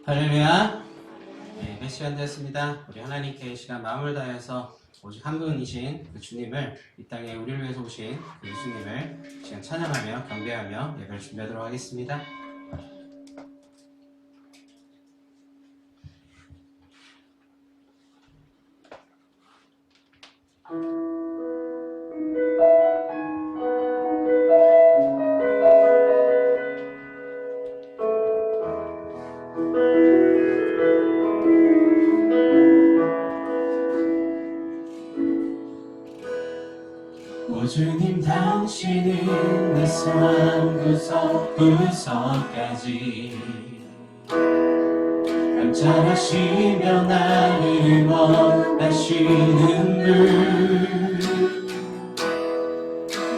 할렐루야. 네, 몇 시간 되었습니다. 우리 하나님께 이 시간 마음을 다해서 오직 한 분이신 그 주님을, 이 땅에 우리를 위해서 오신 그 예수님을 이 시간 찬양하며 경배하며 예배를 준비하도록 하겠습니다. 오 주님, 당신은 내 삶 구석구석까지 감찰하시며 나를 원하시는 분,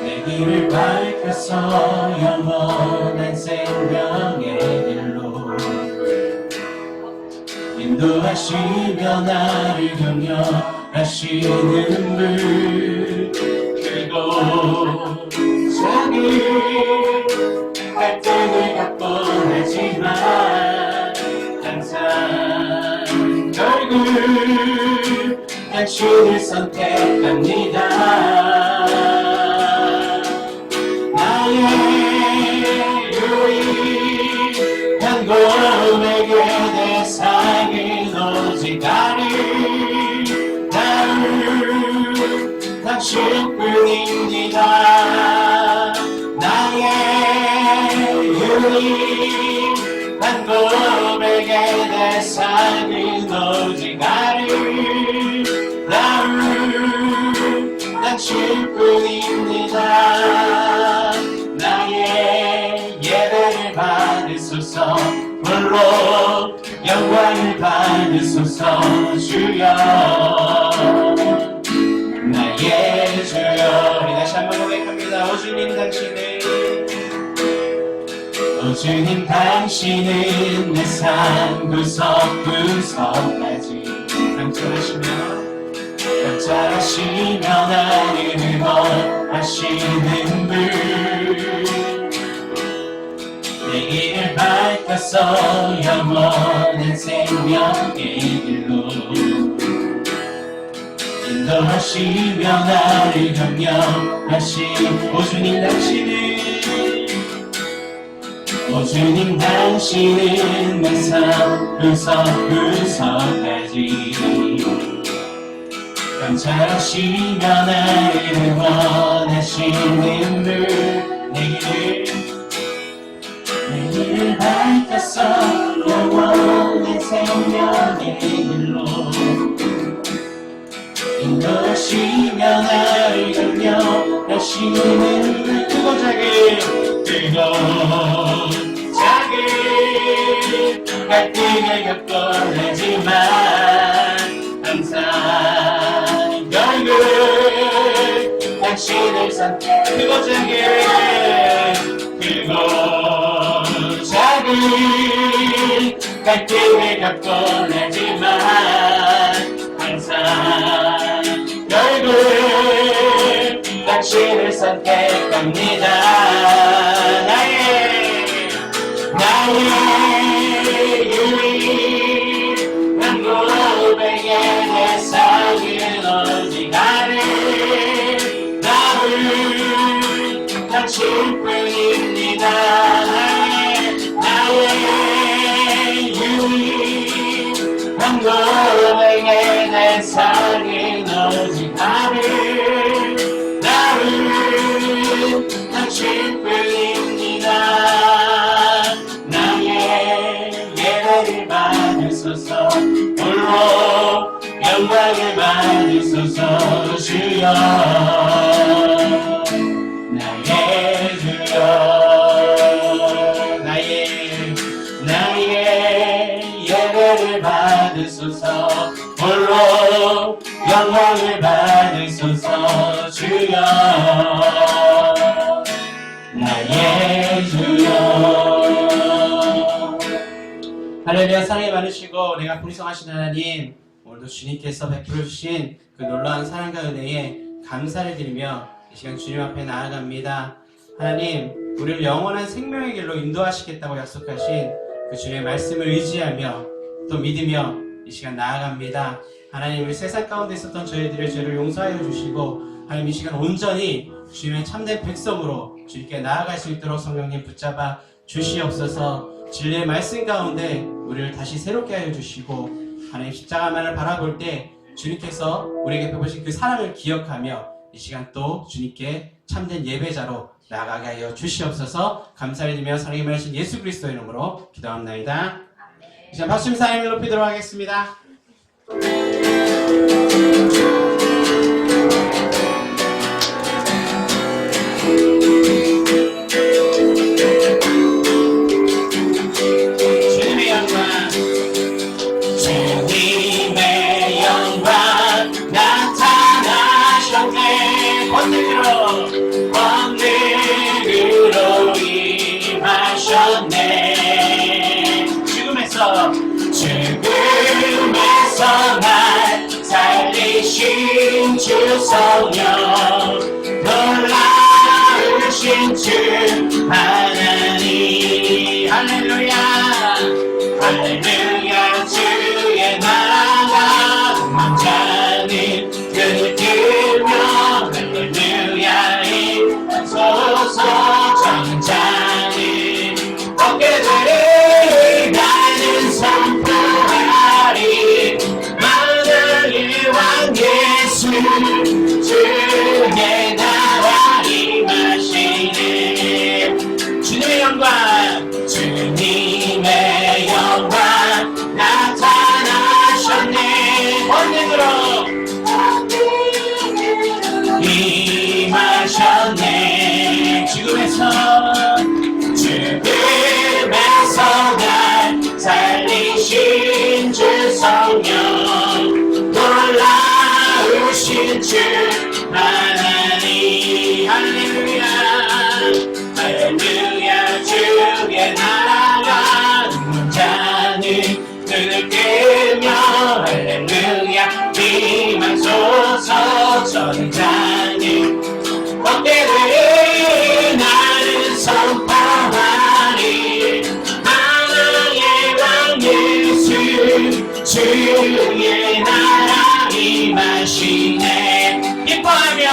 내 길을 밝혀서 영원한 생명의 길로 인도하시며 나를 경영하시는 분, 자기 갈등을 갖곤 하지만 항상 결국 당신을 선택합니다. 나의 유일한 고백의 대상은 오직 나를 당신뿐입니다. 나의 유일한 고백의 대상은 오직 나를 당신뿐입니다. 나의 예배를 받으소서, 홀로 영광을 받으소서. 주여, 나의 주여. 우리 다시 한번 고백합니다. 오 주님, 당신은 오 주님, 당신은 내 삶 구석구석까지 감찰하시며 나를 원하시는 분, 내 길을 밝혀서 영원한 생명의 길로 인도하시며 나를 경영하신 오 주님, 당신은 오 주님, 당신은 내 삶 구석구석까지 감찰하시며 나를 원하시는 분, 내 길을 밝혀서 영원한 생명의 길로 인도하시며 나를 경영하시는 뜨거운 자기 갈등을 겪곤 하지만 항상 결국 당신을 뜨거운 자기 갈등을 겪곤 하지만 항상 결국 당신을 선택합니다. 나의 유일한 고백의 대상은 오직 나를 당신뿐입니다. 나의 유일한 고백의 대상은 오직 나를 당신뿐입니다. 나의 예배를 받으소서, 홀로 영광을 받으소서. 주여, 나의 주여, 나의 예배를 받으소서, 홀로 영광을 받으소서. 주여, 나의 주여. 할렐루야. 사랑이 많으시고 내가 불쌍하신 하나님, 오늘도 주님께서 베풀어 주신 그 놀라운 사랑과 은혜에 감사를 드리며 이 시간 주님 앞에 나아갑니다. 하나님, 우리를 영원한 생명의 길로 인도하시겠다고 약속하신 그 주님의 말씀을 의지하며 또 믿으며 이 시간 나아갑니다. 하나님, 우리 세상 가운데 있었던 저희들의 죄를 용서하여 주시고 하나님, 이 시간 온전히 주님의 참된 백성으로 주님께 나아갈 수 있도록 성령님 붙잡아 주시옵소서. 진리의 말씀 가운데 우리를 다시 새롭게 하여 주시고 하나님, 십자가만을 바라볼 때 주님께서 우리에게 베푸신 그 사랑을 기억하며 이 시간 또 주님께 참된 예배자로 나아가게 하여 주시옵소서. 감사를 드리며 사랑의 하신 예수 그리스도의 이름으로 기도합나이다. 이 시간 박수 치면서 하나님을 높이도록 하겠습니다. 주님의 영광, 주님의 영광 나타나셨네. 번뇌로 임하셨네. 죽음에서 날 살리신 주 성령, 놀라우신 주 하나님. 할렐루야 할렐루야. 주의 나라 왕자는 그를 들며 할렐루야 임하소서. 전장은 얻게 되리 나는 선포하리. 만왕의 왕 예수 주의 나라 임하시네. 주님의 영광, 주님의 영광 나타나셨네. 번뇌로 임하셨네. 죽음에서 날 살리신 주 성령, 놀라우신 주 하나님. 할렐루야 할렐루야. 주의 나라 자는 그를 끌며 할렐루야 임하소서. 전장은 얻게 되리 나는 선포하리. 만왕의 왕 예수 주의 나라 임하시네. 기뻐하며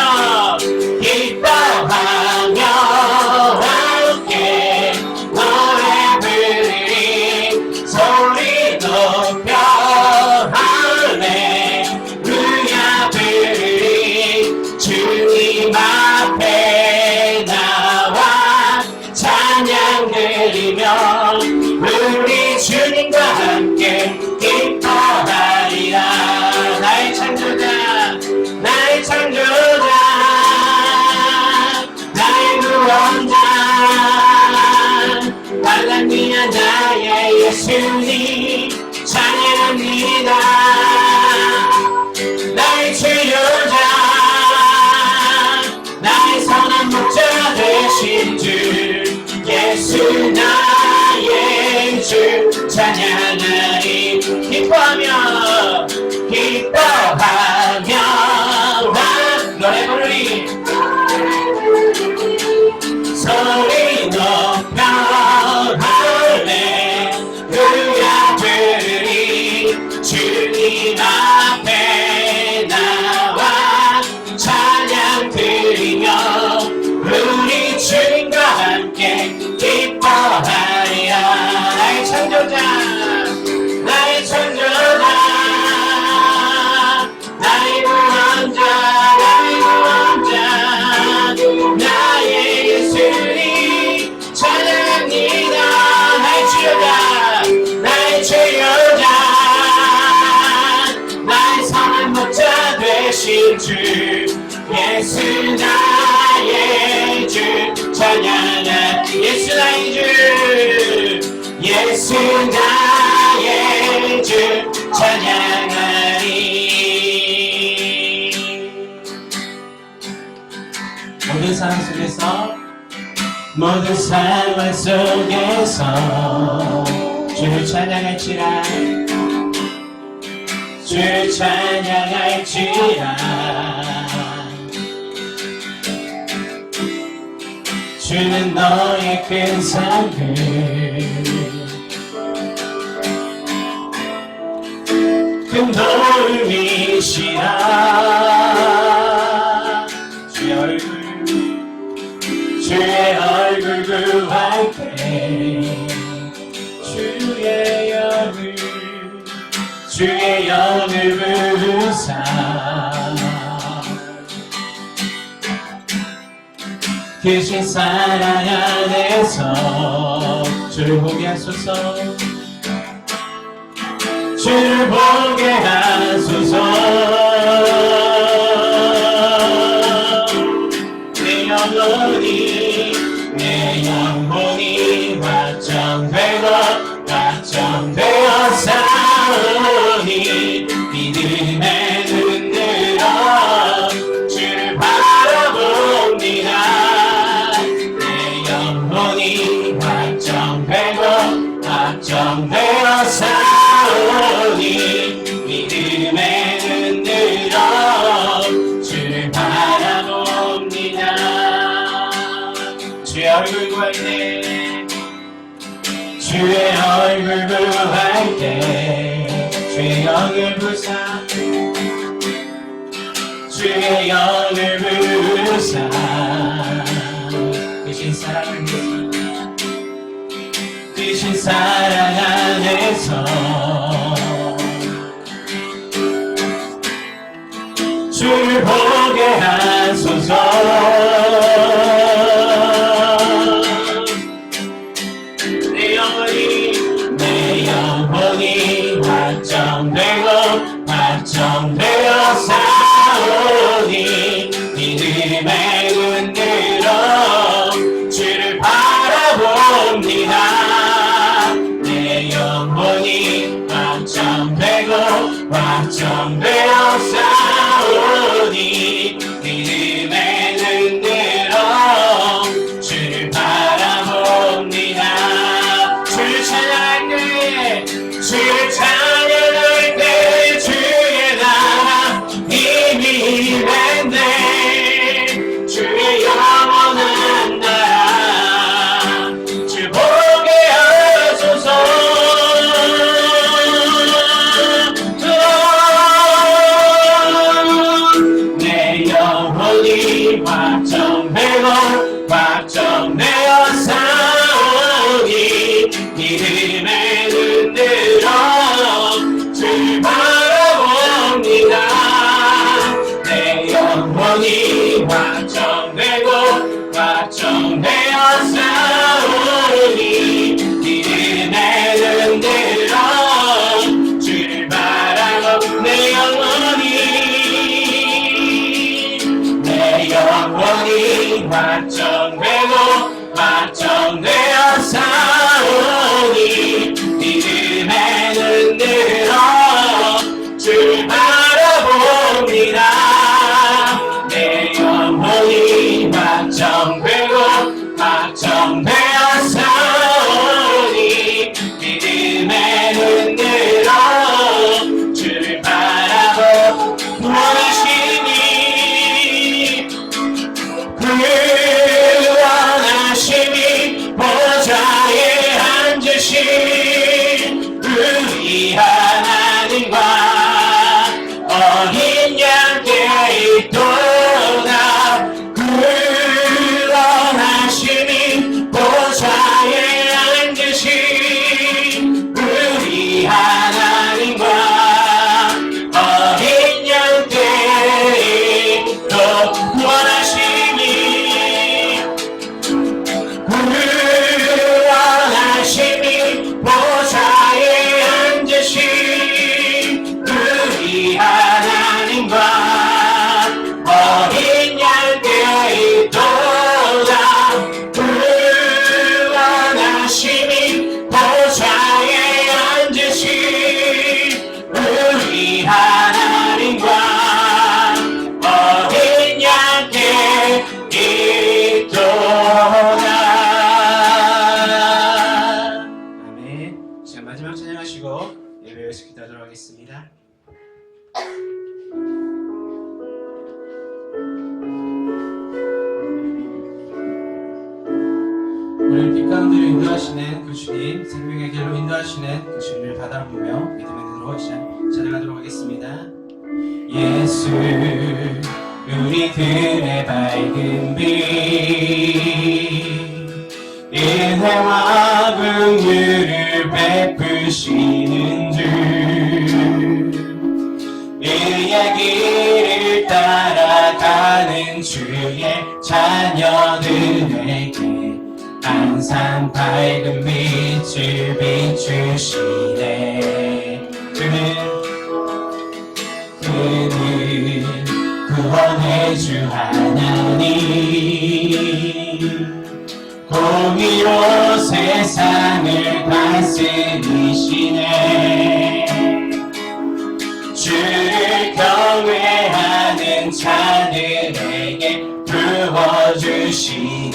함께 노래 부르리. 소리 높여 할렐루야 부르리. 주님 앞에 나와 찬양 드리며 우리 주님과 함께 기뻐하리라. 나의 창조자 나의 창조자 나의 구원자 할렐루야. 나의 예수님 찬양합니다. 나의 치료자 나의 선한 목자 되신 주 예수 나의 주 찬양하리. 기뻐하며 노래 부르리. 소리 높여 할렐루야 부르리. 주님 앞에 나와 찬양 드리며 우리 주님과 함께 기뻐하리라. 나의 창조자 나의 창조자 나의 구원자 나의 예수님 찬양합니다. 나의 치료자 나의 치료자 나의 선한 목자 되신 주 예수 나의 주 찬양하. 예수 나의 주 예수 나의 주 찬양하리. 모든 상황 속에서 주를 찬양할지라. 주를 찬양할지라. 주는 너의 큰 사랑을 도움이시라. 주의 얼굴 구할 때 주의 영을 부르사 크신 사랑 안에서 주를 보게 하소서. 주를 보게 하소서. 내 영혼이 확정되어 싸우니 믿음에 눈 들어 주를 바라봅니다. 내 영혼이 확정되어 싸우니 믿음에 눈 들어 주를 바라봅니다. 주의 얼굴 구할 때 주의 얼굴 구할 때 주의 영을 부사 주의 영을 부사 크신 사랑을 크신 사랑 안에서 주를 보게 하소서. 내 영혼이 확정되어 싸우니 믿음에 눈 들어 주를 바라봅니다. 내 영혼이 확정되어 싸우니 믿음에 눈 들어 주를 바라봅니다. 주를 찬양할 때 주의 나라 힘이 맺네. 주의 영원한 나라 주 보게 하소서. 내 영혼이 확정되어 싸우니 믿음에 눈 들어 주를 바라봅니다. 내 영혼이 확정되어 싸우니 믿음에 눈 들어 주를 바라봅니다. 내 영혼이 확정되어 싸우니 믿음에 눈 들어 주를 바라봅니다. 내 영혼이 확정되어 싸우니 믿음에 눈 들어 주를 바라봅니다. 원하심이 보좌에 앉으신 우리 하나님과 어린 양께 있도다. 원하심이 보좌에 앉으신 우리 하나님과 어린 양께 있도다. 원하심이 보좌에 앉으신 우리 하나님과 어린 양께 있도다. 원하심이 보좌에 앉으신 우리 하나님과 어린 양께 있도다. 자, 마지막 찬양하시고 예배에서 기도하도록 하겠습니다. 우리를 빛 가운데로 인도하시는 그 주님, 생명의 길로 인도하시는 그 주님을 바라보며 믿음의 눈으로 마음으로 찬양하도록 하겠습니다. 예수 우리들의 밝은 빛 은혜와 긍휼을 베푸시는 주 의의 길을 따라가는 주의 자녀들에게 항상 밝은 빛을 비추시네. 그는 구원의 주 하나님 공의로 세상을 다스리시네. 주를 경외하는 자들에게 부어주시는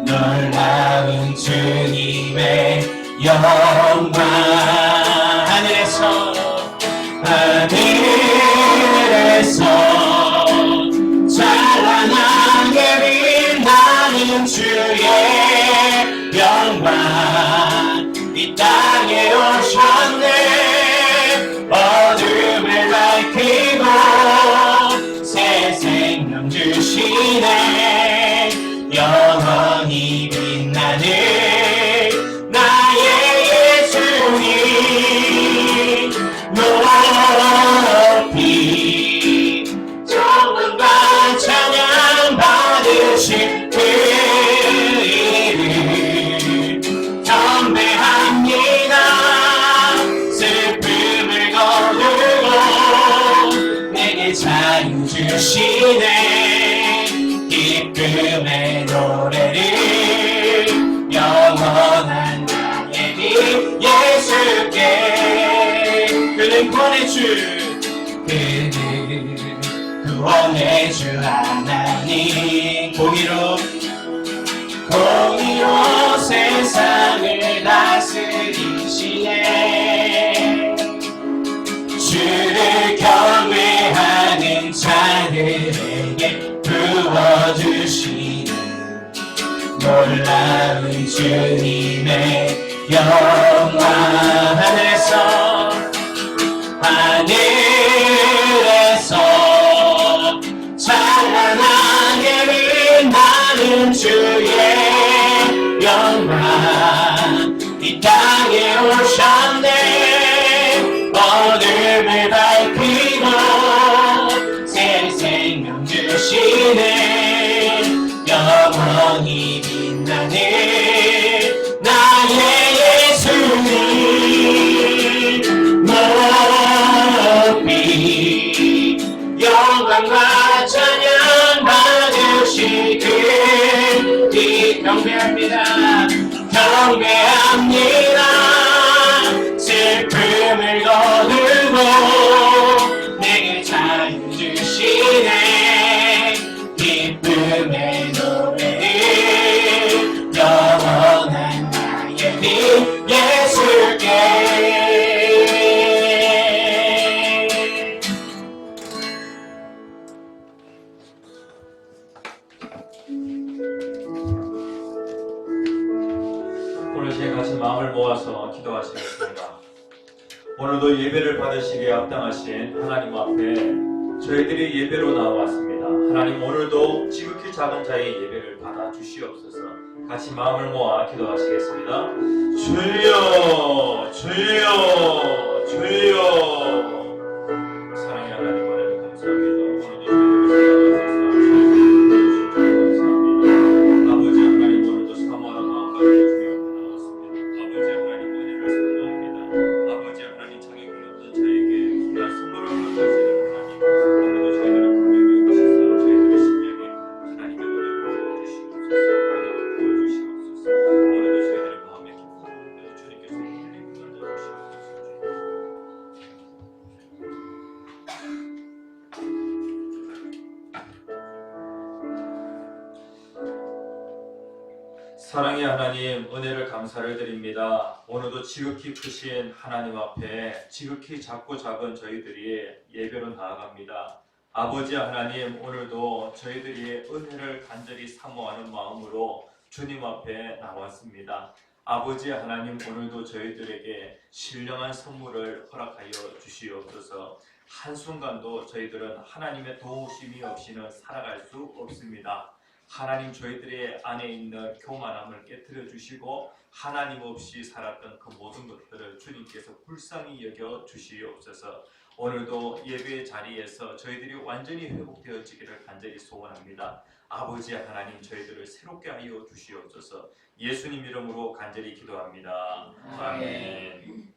놀라운 주님의 영광. 하늘에서 찬란하게 빛나는 주의 영광 이 땅에 오셨네. 어둠을 밝히고 새 생명 주시네. 영원히 빛나는 나의 예수님 높이 정음과 찬양 받으실 그 이름 경배합니다. 슬픔을 거두고 내게 자유 주시네. 기쁨의 노래를 영원한 나의 빛 예수께. 그는 구원의 주, 그는 구원의 주 하나님 공의로 세상을 다스리시네. 주를 경외하는 자들에게 부어주시는 놀라운 주님의 영광. 하늘에서 찬란하게 빛나는 주의 영광 이 땅에 오셨네. 어둠을 밝히고 새 생명 주시네. 영원히 빛나는 나의 예수님 높이 영광과 찬양 받으시길 경배합니다. 경배합니다. 슬픔을 거두고 내게 자유 주시네. 기쁨의 노래를 영원한 나의 빛 예수께. 오늘 제가 같이 마음을 모아서 기도하시겠습니다. 오늘도 예배를 받으시기에 합당하신 하나님 앞에 저희들이 예배로 나와왔습니다. 하나님 오늘도 지극히 작은 자의 예배를 받아 주시옵소서. 같이 마음을 모아 기도하시겠습니다. 주여 주여 주여. 사랑의 하나님 하나님 감사합니다. 오늘도 저희들을 감사합니다. 아버지 하나님 오늘도 사모하는 마음까지 주여 나왔습니다. 아버지 하나님 은혜를 선포합니다. 아버지 하나님 자격이 없는 자에게 귀한 선물을 건네주시는 하나님 오늘도 저희들을 불러주시고 저희들의 심령에 하나님의 노래를 부어주시옵소서. 부어주시옵소서. 오늘도 저희들의 마음에 기뻐하는 주님께서 은혜를 만져주시옵소서. 사랑의 하나님 은혜를 감사를 드립니다. 오늘도 지극히 크신 하나님 앞에 지극히 작고 작은 저희들이 예배로 나아갑니다. 아버지 하나님 오늘도 저희들이 은혜를 간절히 사모하는 마음으로 주님 앞에 나왔습니다. 아버지 하나님, 오늘도 저희들에게 신령한 선물을 허락하여 주시옵소서. 한순간도 저희들은 하나님의 도우심이 없이는 살아갈 수 없습니다. 하나님, 저희들의 안에 있는 교만함을 깨트려 주시고 하나님 없이 살았던 그 모든 것들을 주님께서 불쌍히 여겨 주시옵소서. 오늘도 예배의 자리에서 저희들이 완전히 회복되어지기를 간절히 소원합니다. 아버지 하나님, 저희들을 새롭게 하여 주시옵소서. 예수님 이름으로 간절히 기도합니다. 아멘.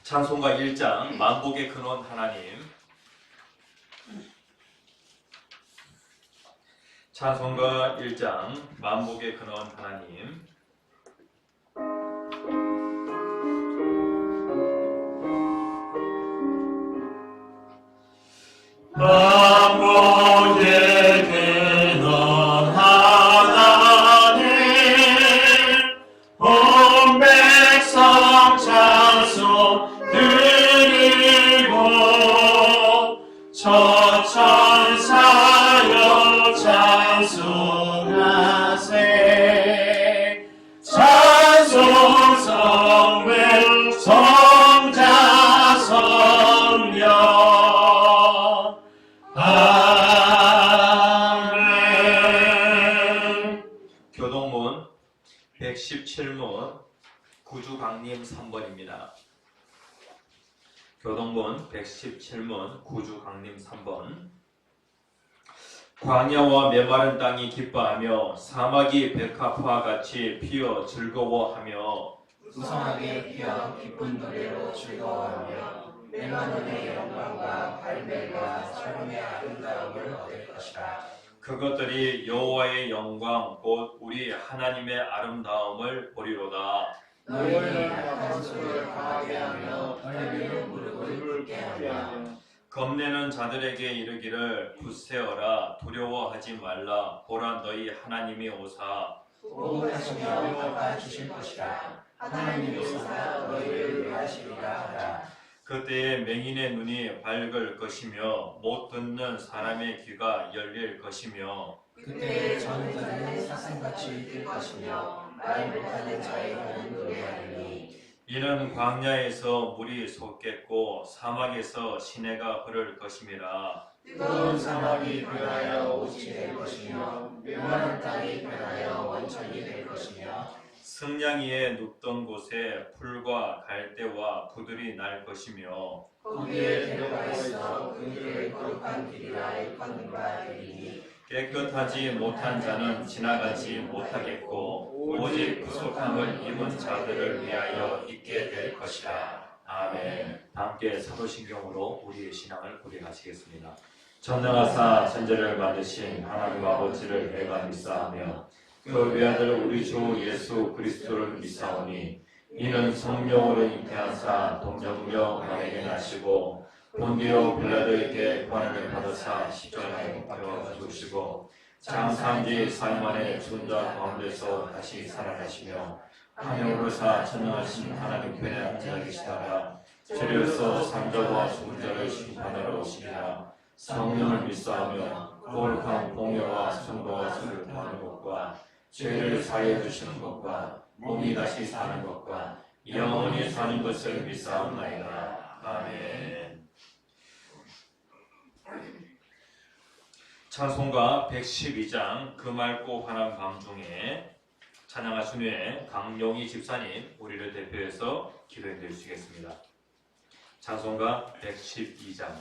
찬송가 1장 만복의 근원 하나님. 찬송가 1장 만복의 근원 하나님. 만복의 근원 하나님, 온 백성 찬송 드리고 천천사여 찬송하세. 찬송 성회 성자 성령. 아멘. 교동문 117문 구주강림 3번입니다. 교동문 117문 구주강림 3번. 광야와 메마른 땅이 기뻐하며 사막이 백합화 같이 피어 즐거워하며 무성하게 피어 기쁜 노래로 즐거워하며 메마른의 영광과 발매가 사람의 아름다움을 얻을 것이라. 그것들이 여호와의 영광 곧 우리 하나님의 아름다움을 보리로다. 너희는 약한 소를 강하게 하며 떨리는 무릎을 꿇게 하며 겁내는 자들에게 이르기를 굳세어라, 두려워하지 말라. 보라, 너희 하나님이 오사 보호하시며 갚아주실 것이라. 하나님이 오사 너희를 위하시리라 하라. 그때에 맹인의 눈이 밝을 것이며 못 듣는 사람의 귀가 열릴 것이며 그때 전우들은 사슴같이 뛸 것이며 말 못하는 자의 혀는 노래하리니. 이는 광야에서 물이 솟겠고 사막에서 시내가 흐를 것임이라. 뜨거운 사막이 변하여 옷이 될 것이며 메마른 땅이 변하여 원천이 될 것이며 승냥이에 눕던 곳에 풀과 갈대와 부들이 날 것이며 거기에 데려가 있어 그들의 거룩한 길이라 일컫는 바 되리니. 깨끗하지 못한 자는 지나가지 못하겠고 오직 구속함을 입은 자들을 위하여 있게 될 것이라. 아멘. 함께 사도신경으로 우리의 신앙을 고백하시겠습니다. 전능하사 천지를 만드신 하나님 아버지를 내가 믿사하며 그 외아들 우리 주 예수 그리스도를 믿사오니 이는 성령으로 잉태하사 동정녀 마에게 나시고 본디오 빌라도에게 고난을 받으사 십자가에 못 박혀 죽으시고 장사한지 사흘 만에 죽은 자 가운데서 다시 살아나시며 하늘로 오르사 전능하신 하나님 편에 앉아 계시다가 죄로서 산자와 죽은 자를 심판하러 오시리라. 성령을 믿사하며 거룩한 공의와 성도와 수를 것과 죄를 사하여 주시는 것과 몸이 다시 사는 것과 영원히 사는 것을 믿사옵나이다. 아멘. 찬송가 112장 그 맑고 환한 밤 중에 찬양하신 후에 강용희 집사님 우리를 대표해서 기도해 주시겠습니다. 찬송가 112장.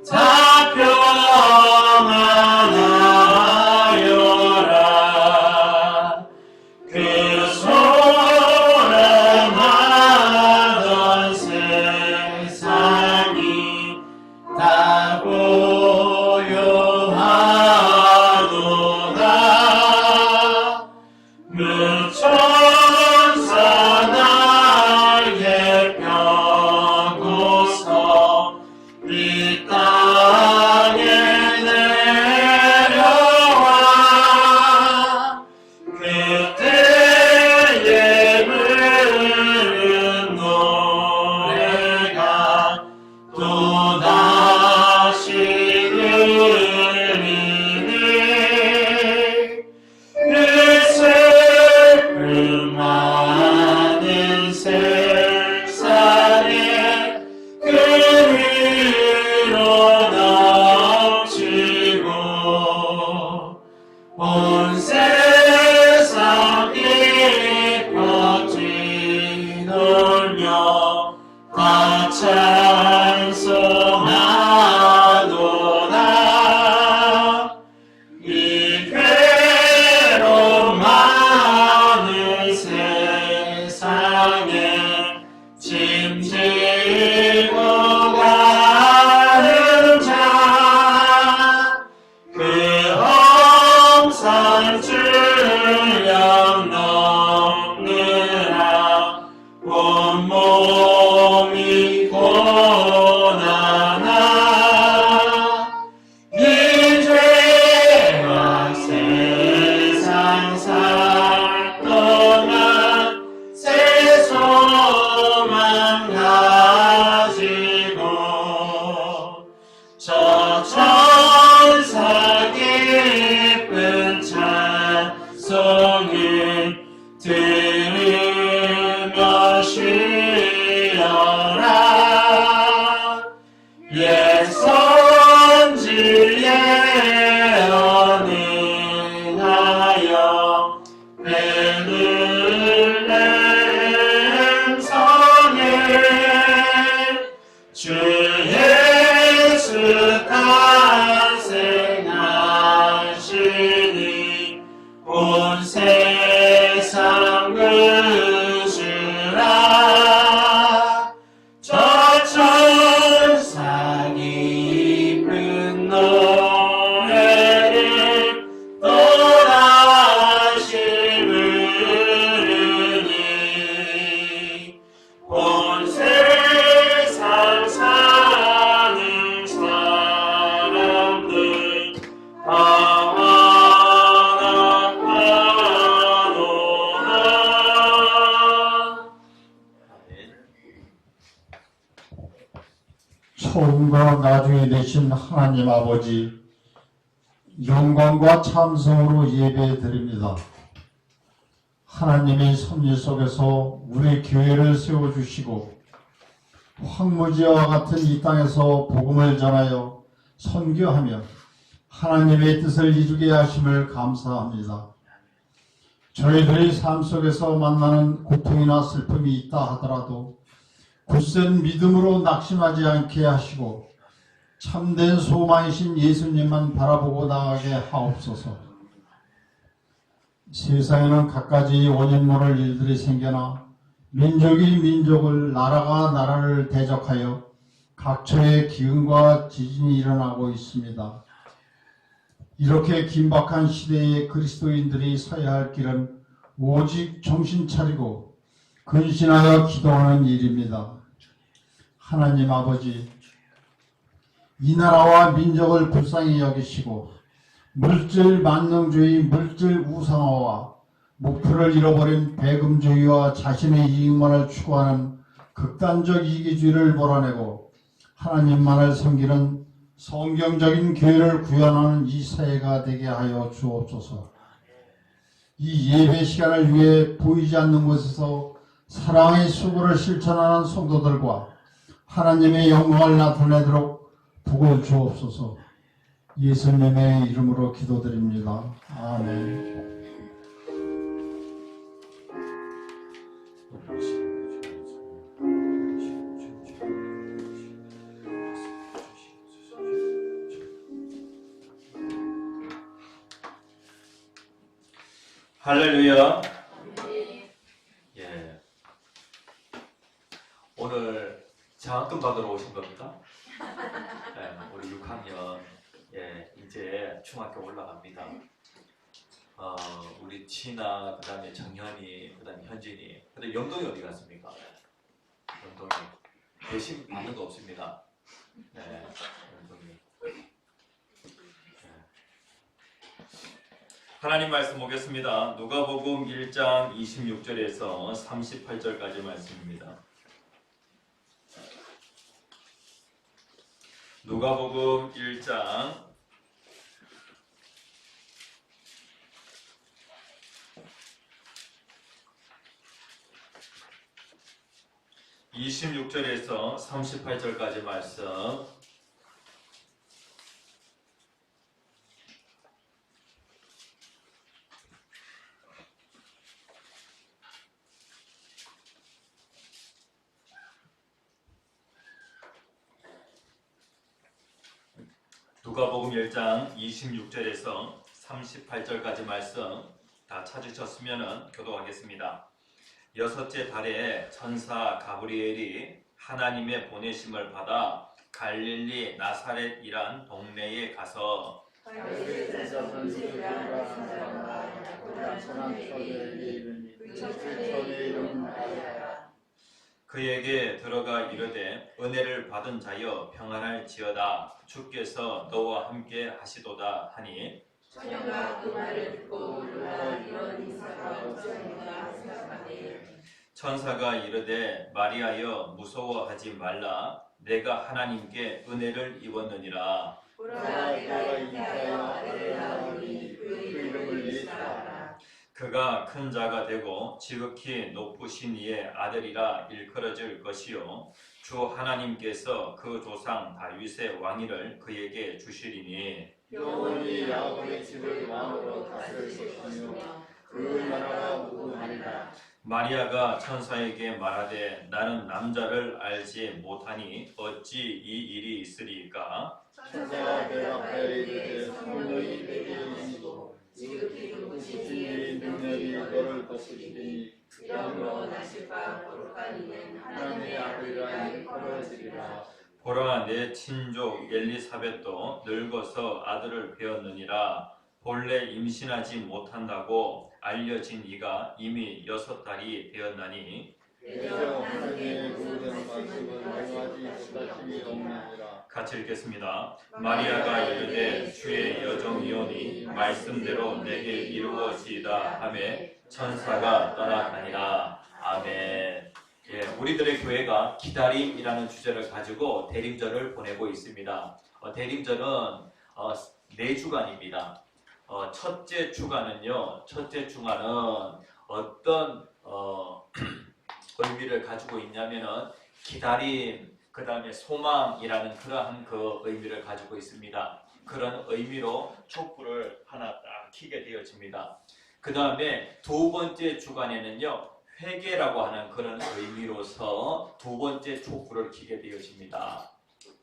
잡혀 나 고요하도다 무천사 날개 펴고서 이 땅에 내려와 그때에 부른 노래가 또다시 들리니 그 슬픔 많은 세상에 그 위로 넘치고 온 세상이 퍼진 울며 다 찬송하도다 이 괴로움 많은 세상에 짐지고 가는 자 그 험산 줄령 넘느라 온몸이 고난아 이 죄악 세상 살 동안 새 소망 가지고 저 천사 기쁜 찬송을 들으며 쉬어라 옛 선지 예언을 하여 베들레헴 성에 주 예수 탄생하시니 온 세상 그주라 저 천사 깊은 노래를 또다시 부르니 온 세상 사는 사람들 환호하노라. 처음과 나중에 되신 하나님 아버지, 영광과 찬송으로 예배 드립니다. 하나님의 섭리 속에서 우리 교회를 세워주시고 황무지와 같은 이 땅에서 복음을 전하여 선교하며 하나님의 뜻을 이루게 하심을 감사합니다. 저희들의 삶 속에서 만나는 고통이나 슬픔이 있다 하더라도 굳센 믿음으로 낙심하지 않게 하시고 참된 소망이신 예수님만 바라보고 나아가게 하옵소서. 세상에는 갖가지 원인 모를 일들이 생겨나 민족이 민족을, 나라가 나라를 대적하여 각처의 기근과 지진이 일어나고 있습니다. 이렇게 긴박한 시대에 그리스도인들이 서야 할 길은 오직 정신 차리고 근신하여 기도하는 일입니다. 하나님 아버지, 이 나라와 민족을 불쌍히 여기시고 물질 만능주의, 물질 우상화와 목표를 잃어버린 배금주의와 자신의 이익만을 추구하는 극단적 이기주의를 몰아내고 하나님만을 섬기는 성경적인 교회를 구현하는 이 사회가 되게 하여 주옵소서. 이 예배 시간을 위해 보이지 않는 곳에서 사랑의 수고를 실천하는 성도들과 하나님의 영광을 나타내도록 복을 주옵소서. 예수님의 이름으로 기도드립니다. 아멘. 할렐루야. 예. 오늘 장학금 받으러 오신 겁니까? 예. 중학교 올라갑니다. 우리 진아, 그 다음에 정현이, 그 다음에 현진이, 그 다음에 영동이 어디 갔습니까? 영동이 대신 반응도 없습니다. 네, 영동이. 하나님 말씀 보겠습니다. 누가복음 1장 26절에서 38절까지 말씀입니다. 누가복음 1장 26절에서 38절까지 말씀. 누가복음 1장 26절에서 38절까지 말씀 다 찾으셨으면 교도하겠습니다. 여섯째 달에 천사 가브리엘이 하나님의 보내심을 받아 갈릴리 나사렛이란 동네에 가서 그에게 들어가 이르되 은혜를 받은 자여 평안할지어다 주께서 너와 함께 하시도다 하니 처녀가 그 말을 듣고 놀라 이런 인사가 어찌하는가 생각하되 천사가 이르되 마리아여 무서워하지 말라 내가 하나님께 은혜를 입었느니라 보라 내가 잉태하여 아들을 낳으니 그 이름을 예수라 하라. 그가 큰 자가 되고 지극히 높으신 이의 아들이라 일컬어질 것이요 주 하나님께서 그 조상 다윗의 왕위를 그에게 주시리니 영원히 야곱의 집을 왕으로 다스릴 것이며 그 나라가 무궁하리라. 마리아가 천사에게 말하되 나는 남자를 알지 못하니 어찌 이 일이 있으리까 천사가 대답하여 이르되 성령이 내게 임시고 지극히 높으신 이의 능력이 너를 덮으시리니 이러므로 나실까 거룩한 이는 하나님의 아들이라 일컬어지리라. 보라 내 친족 엘리사벳도 늙어서 아들을 배었느니라 본래 임신하지 못한다고 알려진 이가 이미 6달이 되었나니 대저 하나님의 모든 말씀을 명하지 못하심이 없느니라. 같이 읽겠습니다. 마리아가 이르되 주의 여종이오니 말씀대로 내게 이루어지이다 하매 천사가 떠나가니라. 아멘. 예, 우리들의 교회가 기다림이라는 주제를 가지고 대림절을 보내고 있습니다. 대림절은 4주간입니다. 첫째 주간은요, 어떤 의미를 가지고 있냐면은 기다림, 그 다음에 소망이라는 그러한 그 의미를 가지고 있습니다. 그런 의미로 촛불을 하나 딱 켜게 되어집니다. 그 다음에 두 번째 주간에는요, 회개라고 하는 그런 의미로서 두 번째 촛불을 켜게 되어집니다.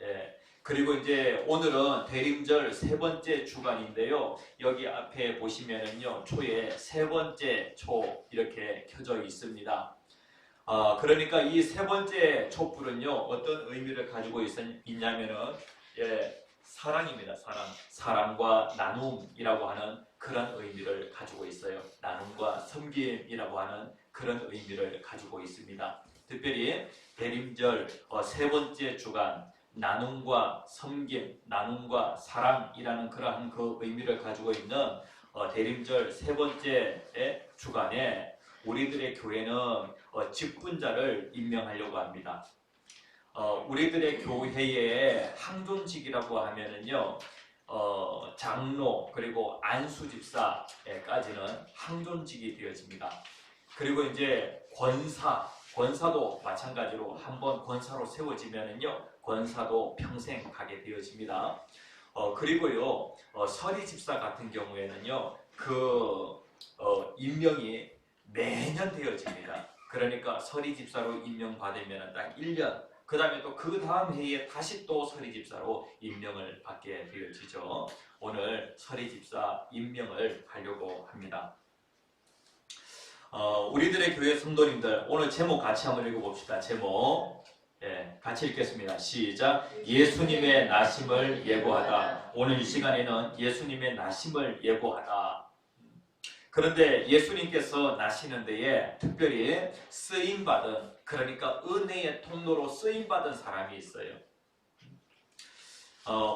예. 그리고 이제 오늘은 대림절 3번째 주간인데요. 여기 앞에 보시면은요, 초에 3번째 초 이렇게 켜져 있습니다. 그러니까 이 3번째 촛불은요, 어떤 의미를 가지고 있냐면은, 예, 사랑입니다. 사랑과 나눔이라고 하는 그런 의미를 가지고 있어요. 나눔과 섬김이라고 하는 그런 의미를 가지고 있습니다. 특별히 대림절 3번째 주간, 나눔과 섬김, 나눔과 사랑이라는 그러한 그 의미를 가지고 있는 대림절 3번째 주간에 우리들의 교회는 직분자를 임명하려고 합니다. 우리들의 교회의 항존직이라고 하면은요, 장로 그리고 안수집사까지는 항존직이 되어집니다. 그리고 이제 권사도 마찬가지로 한번 권사로 세워지면은요, 권사도 평생 가게 되어집니다. 그리고요, 서리집사 같은 경우에는요, 임명이 매년 되어집니다. 그러니까 서리집사로 임명받으면 딱 1년, 그 다음에 또 그 다음 해에 다시 또 서리집사로 임명을 받게 되어지죠. 오늘 서리집사 임명을 하려고 합니다. 우리들의 교회 성도님들, 오늘 제목 같이 한번 읽어봅시다. 제목, 같이 읽겠습니다. 시작. 예수님의 나심을 예고하다. 오늘 이 시간에는 예수님의 나심을 예고하다. 그런데 예수님께서 나시는 데에 특별히 쓰임받은, 그러니까 은혜의 통로로 쓰임받은 사람이 있어요.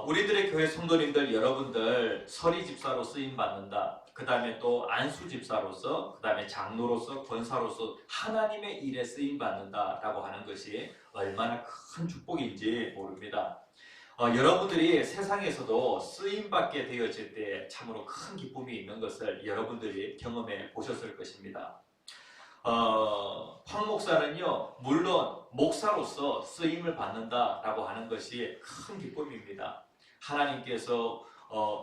우리들의 교회 성도님들 여러분들 서리 집사로 쓰임받는다. 그 다음에 또 안수 집사로서, 그 다음에 장로로서, 권사로서 하나님의 일에 쓰임받는다 라고 하는 것이 얼마나 큰 축복인지 모릅니다. 여러분들이 세상에서도 쓰임받게 되어질 때 참으로 큰 기쁨이 있는 것을 여러분들이 경험해 보셨을 것입니다. 황 목사는요, 물론 목사로서 쓰임을 받는다라고 하는 것이 큰 기쁨입니다. 하나님께서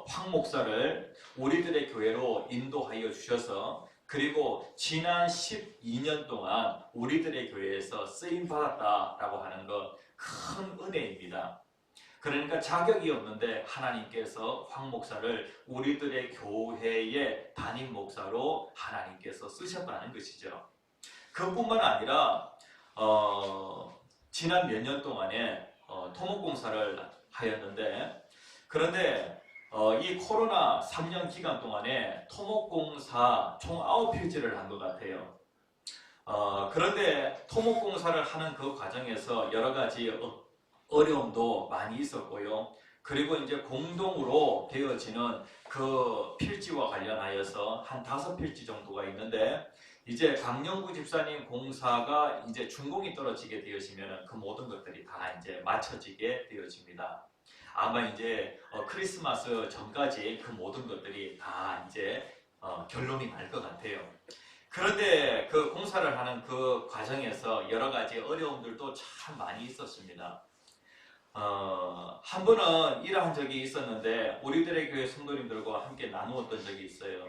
황 목사를 우리들의 교회로 인도하여 주셔서, 그리고 지난 12년 동안 우리들의 교회에서 쓰임 받았다라고 하는 것 큰 은혜입니다. 그러니까 자격이 없는데 하나님께서 황 목사를 우리들의 교회의 담임 목사로 하나님께서 쓰셨다는 것이죠. 그뿐만 아니라 지난 몇 년 동안에 토목공사를 하였는데, 그런데 이 코로나 3년 기간 동안에 토목공사 총 9필지를 한 것 같아요. 그런데 토목공사를 하는 그 과정에서 여러 가지 어려움도 많이 있었고요. 그리고 이제 공동으로 되어지는 그 필지와 관련하여서 한 5필지 정도가 있는데, 이제 강영구 집사님 공사가 이제 준공이 떨어지게 되어지면 그 모든 것들이 다 이제 맞춰지게 되어집니다. 아마 이제 크리스마스 전까지 그 모든 것들이 다 이제 결론이 날 것 같아요. 그런데 그 공사를 하는 그 과정에서 여러 가지 어려움들도 참 많이 있었습니다. 한 번은 이러한 적이 있었는데, 우리들의 교회 성도님들과 함께 나누었던 적이 있어요.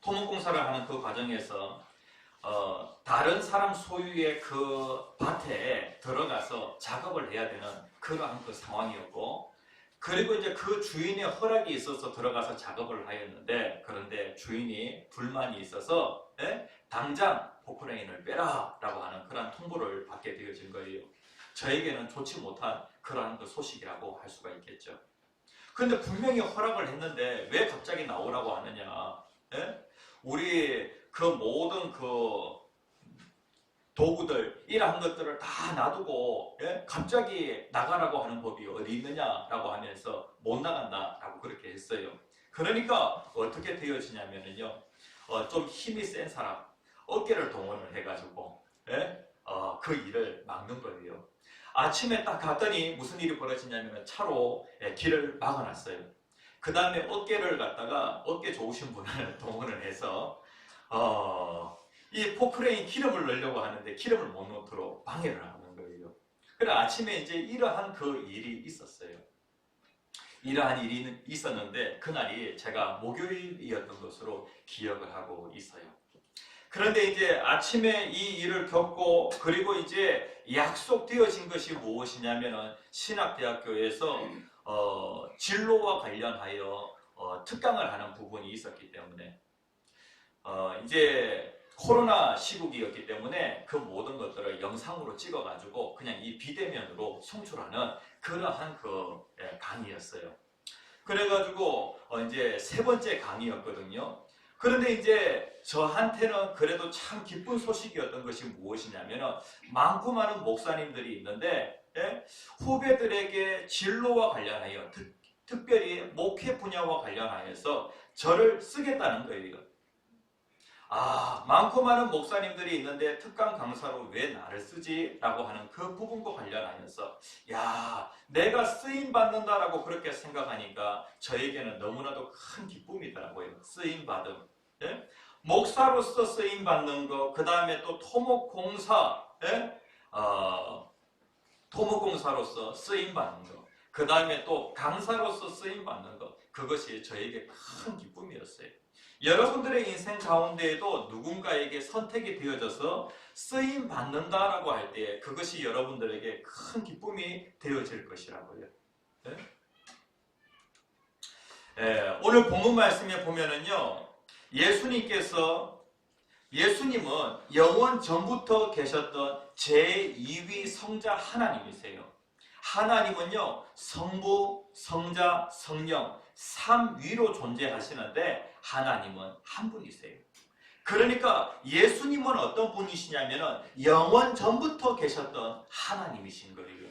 토목공사를 하는 그 과정에서 다른 사람 소유의 그 밭에 들어가서 작업을 해야 되는 그러한 그 상황이었고, 그리고 이제 그 주인의 허락이 있어서 들어가서 작업을 하였는데, 그런데 주인이 불만이 있어서 당장 포크레인을 빼라 라고 하는 그런 통보를 받게 되어진 거예요. 저에게는 좋지 못한 그러한 그 소식이라고 할 수가 있겠죠. 그런데 분명히 허락을 했는데 왜 갑자기 나오라고 하느냐. 우리 그 모든 그 도구들, 이러한 것들을 다 놔두고 갑자기 나가라고 하는 법이 어디 있느냐라고 하면서 못 나간다라고 그렇게 했어요. 그러니까 어떻게 되어지냐면요, 좀 힘이 센 사람, 어깨를 동원을 해가지고 그 일을 막는 거예요. 아침에 딱 갔더니 무슨 일이 벌어지냐면 차로 길을 막아놨어요. 그 다음에 어깨를 갖다가 어깨 좋으신 분을 동원을 해서 이 포크레인 기름을 넣으려고 하는데 기름을 못 넣도록 방해를 하는 거예요. 그래 아침에 이제 이러한 그 일이 있었어요. 이러한 일이 있었는데 그날이 제가 목요일이었던 것으로 기억을 하고 있어요. 그런데 이제 아침에 이 일을 겪고, 그리고 이제 약속되어진 것이 무엇이냐면은 신학대학교에서 진로와 관련하여 특강을 하는 부분이 있었기 때문에 이제 코로나 시국이었기 때문에 그 모든 것들을 영상으로 찍어가지고 그냥 이 비대면으로 송출하는 그러한 그 강의였어요. 그래가지고 이제 3번째 강의였거든요. 그런데 이제 저한테는 그래도 참 기쁜 소식이었던 것이 무엇이냐면, 많고 많은 목사님들이 있는데 후배들에게 진로와 관련하여 특별히 목회 분야와 관련하여서 저를 쓰겠다는 거예요. 많고 많은 목사님들이 있는데 특강 강사로 왜 나를 쓰지? 라고 하는 그 부분과 관련하여서 내가 쓰임받는다라고 그렇게 생각하니까 저에게는 너무나도 큰 기쁨이더라고요. 쓰임받음. 목사로서 쓰임받는 거, 그 다음에 또 토목공사, 토목공사로서 쓰임받는 거, 그 다음에 또 강사로서 쓰임받는 거, 그것이 저에게 큰 기쁨이었어요. 여러분들의 인생 가운데에도 누군가에게 선택이 되어져서 쓰임 받는다라고 할 때 그것이 여러분들에게 큰 기쁨이 되어질 것이라고요. 오늘 본문 말씀에 보면은요, 예수님께서 예수님은 영원 전부터 계셨던 제2위 성자 하나님이세요. 하나님은요, 성부, 성자, 성령 3위로 존재하시는데 하나님은 한 분이세요. 그러니까 예수님은 어떤 분이시냐면 영원 전부터 계셨던 하나님이신 거예요.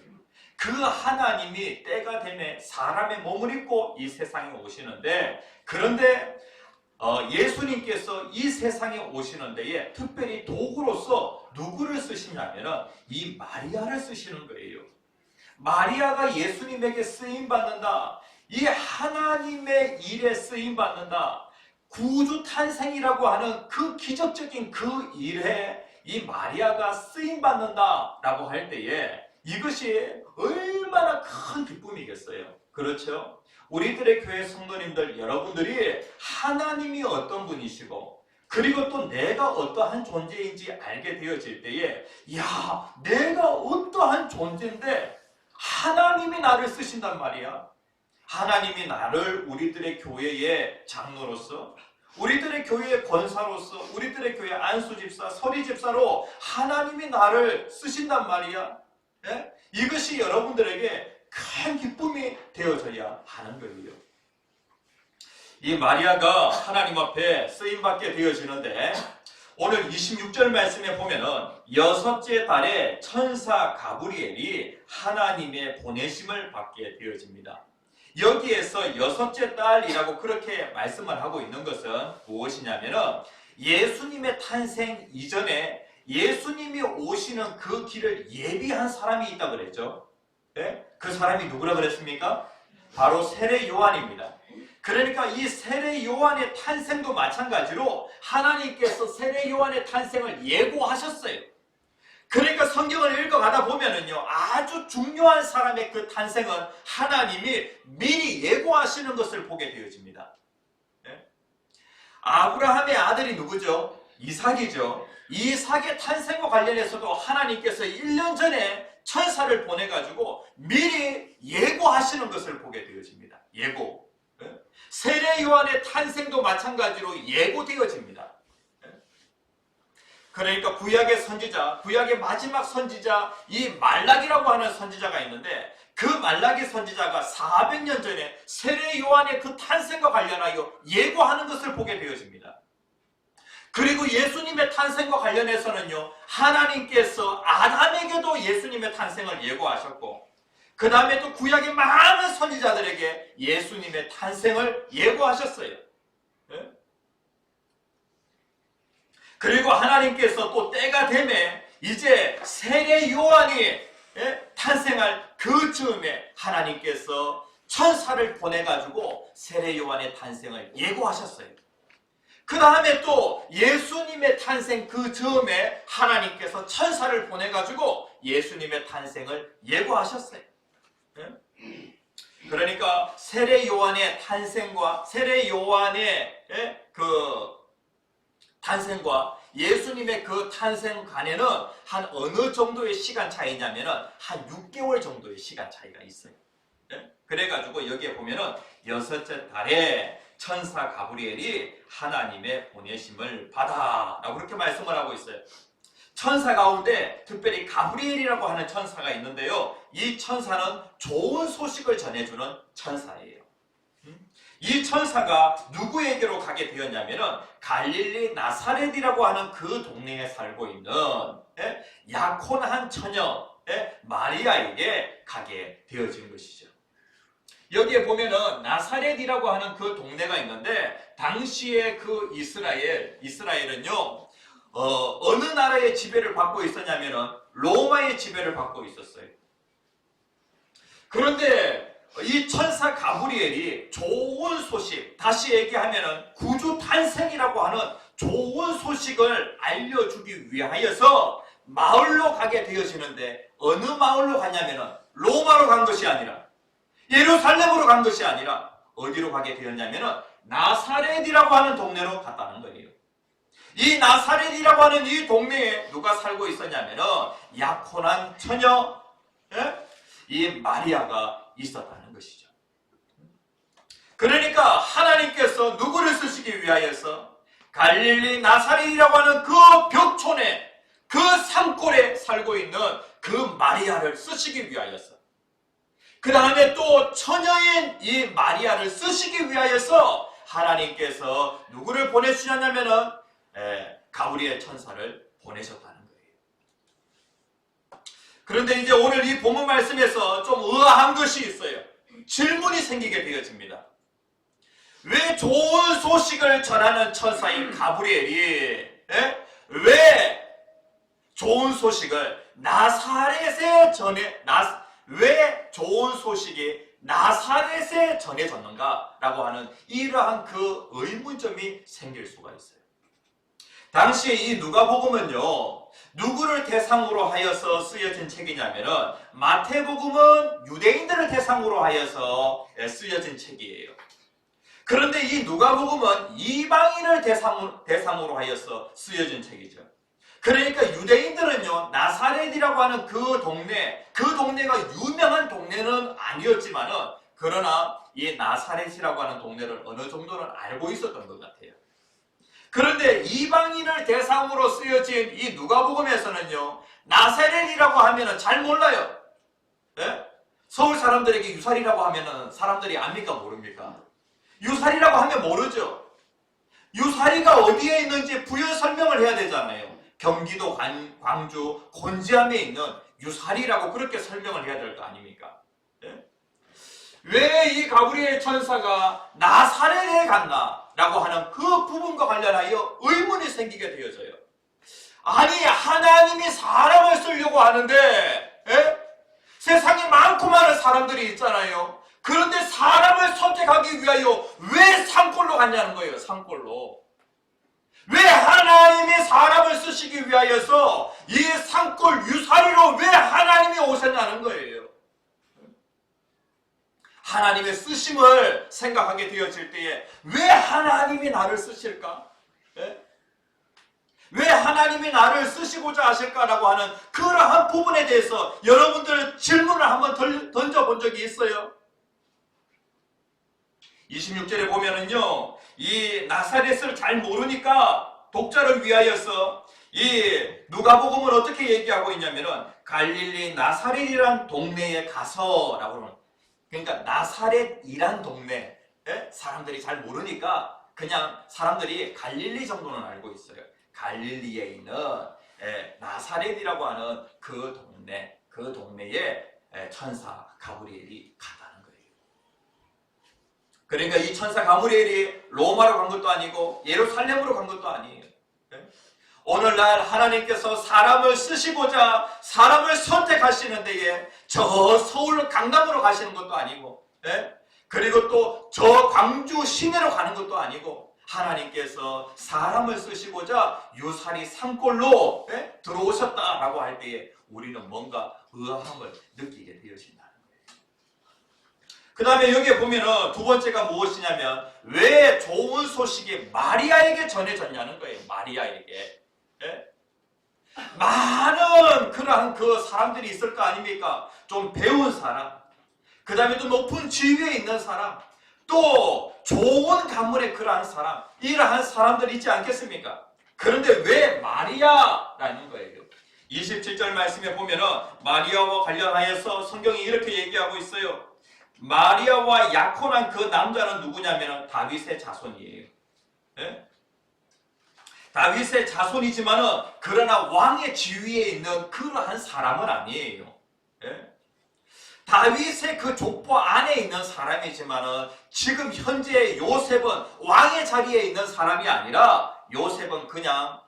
그 하나님이 때가 되면 사람의 몸을 입고 이 세상에 오시는데, 그런데 예수님께서 이 세상에 오시는 데에 특별히 도구로서 누구를 쓰시냐면 이 마리아를 쓰시는 거예요. 마리아가 예수님에게 쓰임받는다. 이 하나님의 일에 쓰임받는다. 구주 탄생이라고 하는 그 기적적인 그 일에 이 마리아가 쓰임받는다 라고 할 때에 이것이 얼마나 큰 기쁨이겠어요. 그렇죠? 우리들의 교회 성도님들 여러분들이 하나님이 어떤 분이시고 그리고 또 내가 어떠한 존재인지 알게 되어질 때에, 야, 내가 어떠한 존재인데 하나님이 나를 쓰신단 말이야. 하나님이 나를 우리들의 교회의 장로로서, 우리들의 교회의 권사로서, 우리들의 교회 안수집사, 서리집사로 하나님이 나를 쓰신단 말이야. 예? 이것이 여러분들에게 큰 기쁨이 되어져야 하는 거예요. 이 마리아가 하나님 앞에 쓰임받게 되어지는데, 오늘 26절 말씀에 보면은 여섯째 달에 천사 가브리엘이 하나님의 보내심을 받게 되어집니다. 여기에서 여섯째 달이라고 그렇게 말씀을 하고 있는 것은 무엇이냐면은 예수님의 탄생 이전에 예수님이 오시는 그 길을 예비한 사람이 있다 그랬죠. 네? 그 사람이 누구라 그랬습니까? 바로 세례 요한입니다. 그러니까 이 세례 요한의 탄생도 마찬가지로 하나님께서 세례 요한의 탄생을 예고하셨어요. 그러니까 성경을 읽어가다 보면은요, 아주 중요한 사람의 그 탄생은 하나님이 미리 예고하시는 것을 보게 되어집니다. 네? 아브라함의 아들이 누구죠? 이삭이죠. 이삭의 탄생과 관련해서도 하나님께서 1년 전에 천사를 보내가지고 미리 예고하시는 것을 보게 되어집니다. 예고. 네? 세례 요한의 탄생도 마찬가지로 예고되어집니다. 그러니까 구약의 선지자, 구약의 마지막 선지자, 이 말라기라고 하는 선지자가 있는데, 그 말라기 선지자가 400년 전에 세례 요한의 그 탄생과 관련하여 예고하는 것을 보게 되어집니다. 그리고 예수님의 탄생과 관련해서는요, 하나님께서 아담에게도 예수님의 탄생을 예고하셨고, 그 다음에 또 구약의 많은 선지자들에게 예수님의 탄생을 예고하셨어요. 네? 그리고 하나님께서 또 때가 되면 이제 세례 요한이 탄생할 그 즈음에 하나님께서 천사를 보내가지고 세례 요한의 탄생을 예고하셨어요. 그 다음에 또 예수님의 탄생 그 즈음에 하나님께서 천사를 보내가지고 예수님의 탄생을 예고하셨어요. 그러니까 세례 요한의 탄생과 세례 요한의 그 탄생과 예수님의 그 탄생 간에는 한 어느 정도의 시간 차이냐면은 한 6개월 정도의 시간 차이가 있어요. 그래가지고 여기에 보면은 여섯째 달에 천사 가브리엘이 하나님의 보내심을 받아 라고 그렇게 말씀을 하고 있어요. 천사 가운데 특별히 가브리엘이라고 하는 천사가 있는데요, 이 천사는 좋은 소식을 전해주는 천사예요. 이 천사가 누구에게로 가게 되었냐면은 갈릴리 나사렛이라고 하는 그 동네에 살고 있는 약혼한 처녀 마리아에게 가게 되어진 것이죠. 여기에 보면은 나사렛이라고 하는 그 동네가 있는데, 당시에 그 이스라엘은요, 어느 나라의 지배를 받고 있었냐면은 로마의 지배를 받고 있었어요. 그런데 이 천사 가브리엘이 좋은 소식, 다시 얘기하면은 구주 탄생이라고 하는 좋은 소식을 알려주기 위하여서 마을로 가게 되어지는데, 어느 마을로 가냐면은 로마로 간 것이 아니라, 예루살렘으로 간 것이 아니라 어디로 가게 되었냐면은 나사렛이라고 하는 동네로 갔다는 거예요. 이 나사렛이라고 하는 이 동네에 누가 살고 있었냐면은 약혼한 처녀 이 마리아가 있었다는 것이죠. 그러니까 하나님께서 누구를 쓰시기 위하여서 갈릴리 나사렛이라고 하는 그 벽촌에, 그 산골에 살고 있는 그 마리아를 쓰시기 위하여서, 그 다음에 또 처녀인 이 마리아를 쓰시기 위하여서 하나님께서 누구를 보내주셨냐면은 가브리엘 천사를 보내셨다는 거예요. 그런데 이제 오늘 이 본문 말씀에서 좀 의아한 것이 있어요. 질문이 생기게 되어집니다. 왜 좋은 소식을 전하는 천사인 가브리엘이 왜 좋은 소식을 왜 좋은 소식이 나사렛에 전해졌는가라고 하는 이러한 그 의문점이 생길 수가 있어요. 당시에 이 누가복음은요, 누구를 대상으로 하여서 쓰여진 책이냐면은 마태복음은 유대인들을 대상으로 하여서 쓰여진 책이에요. 그런데 이 누가복음은 이방인을 대상으로 하여서 쓰여진 책이죠. 그러니까 유대인들은요, 나사렛이라고 하는 그 동네가 유명한 동네는 아니었지만은, 그러나 이 나사렛이라고 하는 동네를 어느 정도는 알고 있었던 것 같아요. 그런데 이방인을 대상으로 쓰여진 이 누가복음에서는요, 나사렛이라고 하면은 잘 몰라요. 예? 서울 사람들에게 유살이라고 하면은 사람들이 압니까, 모릅니까? 유살이라고 하면 모르죠. 유살이가 어디에 있는지 부연 설명을 해야 되잖아요. 경기도, 광주, 곤지암에 있는 유살이라고 그렇게 설명을 해야 될 거 아닙니까? 예? 왜 이 가브리엘 천사가 나사렛에 갔나라고 하는 그 부분과 관련하여 의문이 생기게 되어져요. 아니, 하나님이 사람을 쓰려고 하는데, 세상에 많고 많은 사람들이 있잖아요. 그런데 사람을 선택하기 위하여 왜 산골로 갔냐는 거예요. 산골로. 왜 하나님이 사람을 쓰시기 위하여서 이 산골 유사리로 왜 하나님이 오셨냐는 거예요. 하나님의 쓰심을 생각하게 되어질 때에 왜 하나님이 나를 쓰실까? 왜 하나님이 나를 쓰시고자 하실까라고 하는 그러한 부분에 대해서 여러분들 질문을 한번 던져본 적이 있어요. 26절에 보면은요, 이 나사렛을 잘 모르니까 독자를 위하여서 이 누가복음은 어떻게 얘기하고 있냐면은 갈릴리 나사렛이란 동네에 가서라고 하는, 그러니까 나사렛이란 동네, 사람들이 잘 모르니까 그냥 사람들이 갈릴리 정도는 알고 있어요. 갈릴리에 있는 나사렛이라고 하는 그 동네에 천사 가브리엘이 갔다는 거예요. 그러니까 이 천사 가브리엘이 로마로 간 것도 아니고 예루살렘으로 간 것도 아니에요. 오늘날 하나님께서 사람을 쓰시고자 사람을 선택하시는 데에 저 서울 강남으로 가시는 것도 아니고, 그리고 또 저 광주 시내로 가는 것도 아니고, 하나님께서 사람을 쓰시고자 유사리 산골로 들어오셨다라고 할 때에 우리는 뭔가 의아함을 느끼게 되어진다는 거예요. 그 다음에 여기에 보면은 두 번째가 무엇이냐면 왜 좋은 소식이 마리아에게 전해졌냐는 거예요. 마리아에게. 많은 그러한 그 사람들이 있을 거 아닙니까? 좀 배운 사람, 그 다음에 또 높은 지위에 있는 사람, 또 좋은 가문의 그러한 사람, 이러한 사람들이 있지 않겠습니까? 그런데 왜 마리아라는 거예요? 27절 말씀에 보면은 마리아와 관련하여서 성경이 이렇게 얘기하고 있어요. 마리아와 야콘한 그 남자는 누구냐면 다윗의 자손이에요. 다윗의 자손이지만은 그러나 왕의 지위에 있는 그러한 사람은 아니에요. 다윗의 그 족보 안에 있는 사람이지만은 지금 현재 요셉은 왕의 자리에 있는 사람이 아니라 요셉은 그냥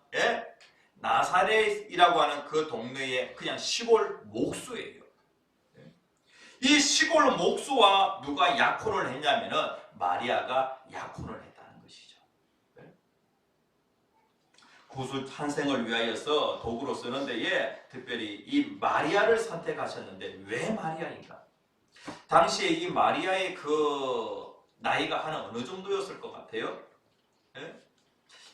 나사렛이라고 하는 그 동네의 그냥 시골 목수예요. 이 시골 목수와 누가 약혼을 했냐면은 마리아가 약혼을 했다는 것이죠. 구수 탄생을 위하여서 도구로 쓰는 데에 특별히 이 마리아를 선택하셨는데 왜 마리아인가? 당시에 이 마리아의 그 나이가 한 어느 정도였을 것 같아요?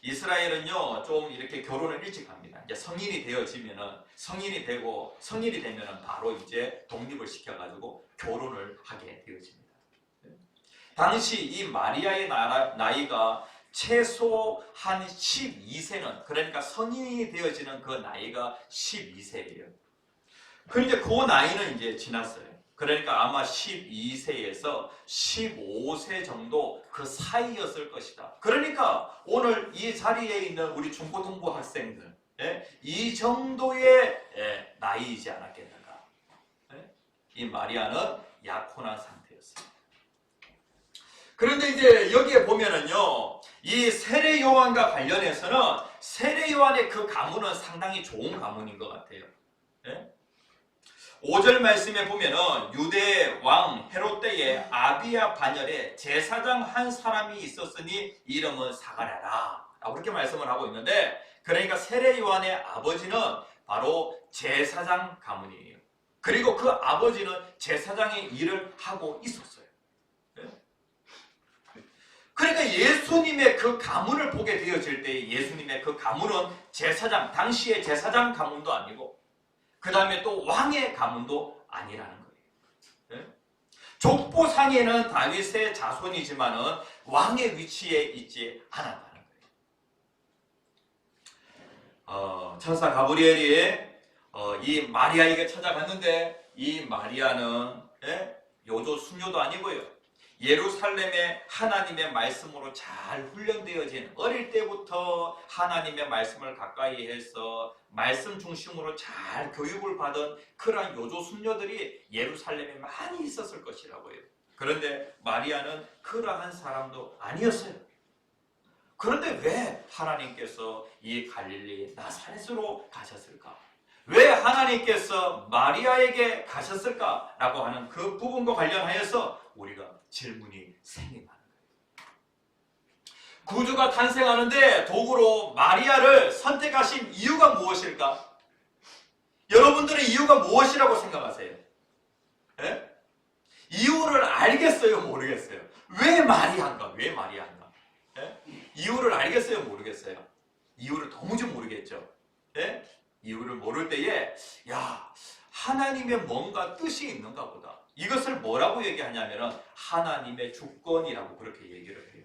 이스라엘은요 좀 이렇게 결혼을 일찍 합니다. 이제 성인이 되어지면은 성인이 되면은 바로 이제 독립을 시켜가지고 결혼을 하게 되어집니다. 당시 이 마리아의 나이가 최소 한 12세는, 그러니까 성인이 되어지는 그 나이가 12세예요. 그런데 그 나이는 이제 지났어요. 그러니까 아마 12세에서 15세 정도 그 사이였을 것이다. 그러니까 오늘 이 자리에 있는 우리 중고등부 학생들, 이 정도의 나이이지 않았겠는가. 이 마리아는 약혼한 상태였습니다. 그런데 이제 여기에 보면은요, 이 세례 요한과 관련해서는 세례 요한의 그 가문은 상당히 좋은 가문인 것 같아요. 5절 말씀에 보면은 유대 왕 헤롯 때에 아비야 반열에 제사장 한 사람이 있었으니 이름은 사가랴라 라고 그렇게 말씀을 하고 있는데, 그러니까 세례 요한의 아버지는 바로 제사장 가문이에요. 그리고 그 아버지는 제사장의 일을 하고 있었어요. 그러니까 예수님의 그 가문을 보게 되어질 때 예수님의 그 가문은 제사장, 당시의 제사장 가문도 아니고 그 다음에 또 왕의 가문도 아니라는 거예요. 족보상에는 다윗의 자손이지만은 왕의 위치에 있지 않았다는 거예요. 천사 가브리엘이 이 마리아에게 찾아갔는데 이 마리아는 요조 순녀도 아니고요. 예루살렘의 하나님의 말씀으로 잘 훈련되어진, 어릴 때부터 하나님의 말씀을 가까이 해서 말씀 중심으로 잘 교육을 받은 그러한 요조 순녀들이 예루살렘에 많이 있었을 것이라고 해요. 그런데 마리아는 그러한 사람도 아니었어요. 그런데 왜 하나님께서 이 갈릴리 나사렛으로 가셨을까? 왜 하나님께서 마리아에게 가셨을까라고 하는 그 부분과 관련하여서 우리가 질문이 생긴다는 거예요. 구주가 탄생하는데 도구로 마리아를 선택하신 이유가 무엇일까? 여러분들의 이유가 무엇이라고 생각하세요? 이유를 알겠어요? 모르겠어요? 왜 마리아인가? 왜 마리아인가? 이유를 알겠어요? 모르겠어요? 이유를 도무지 모르겠죠? 이유를 모를 때에 하나님의 뭔가 뜻이 있는가 보다. 이것을 뭐라고 얘기하냐면 하나님의 주권이라고 그렇게 얘기를 해요.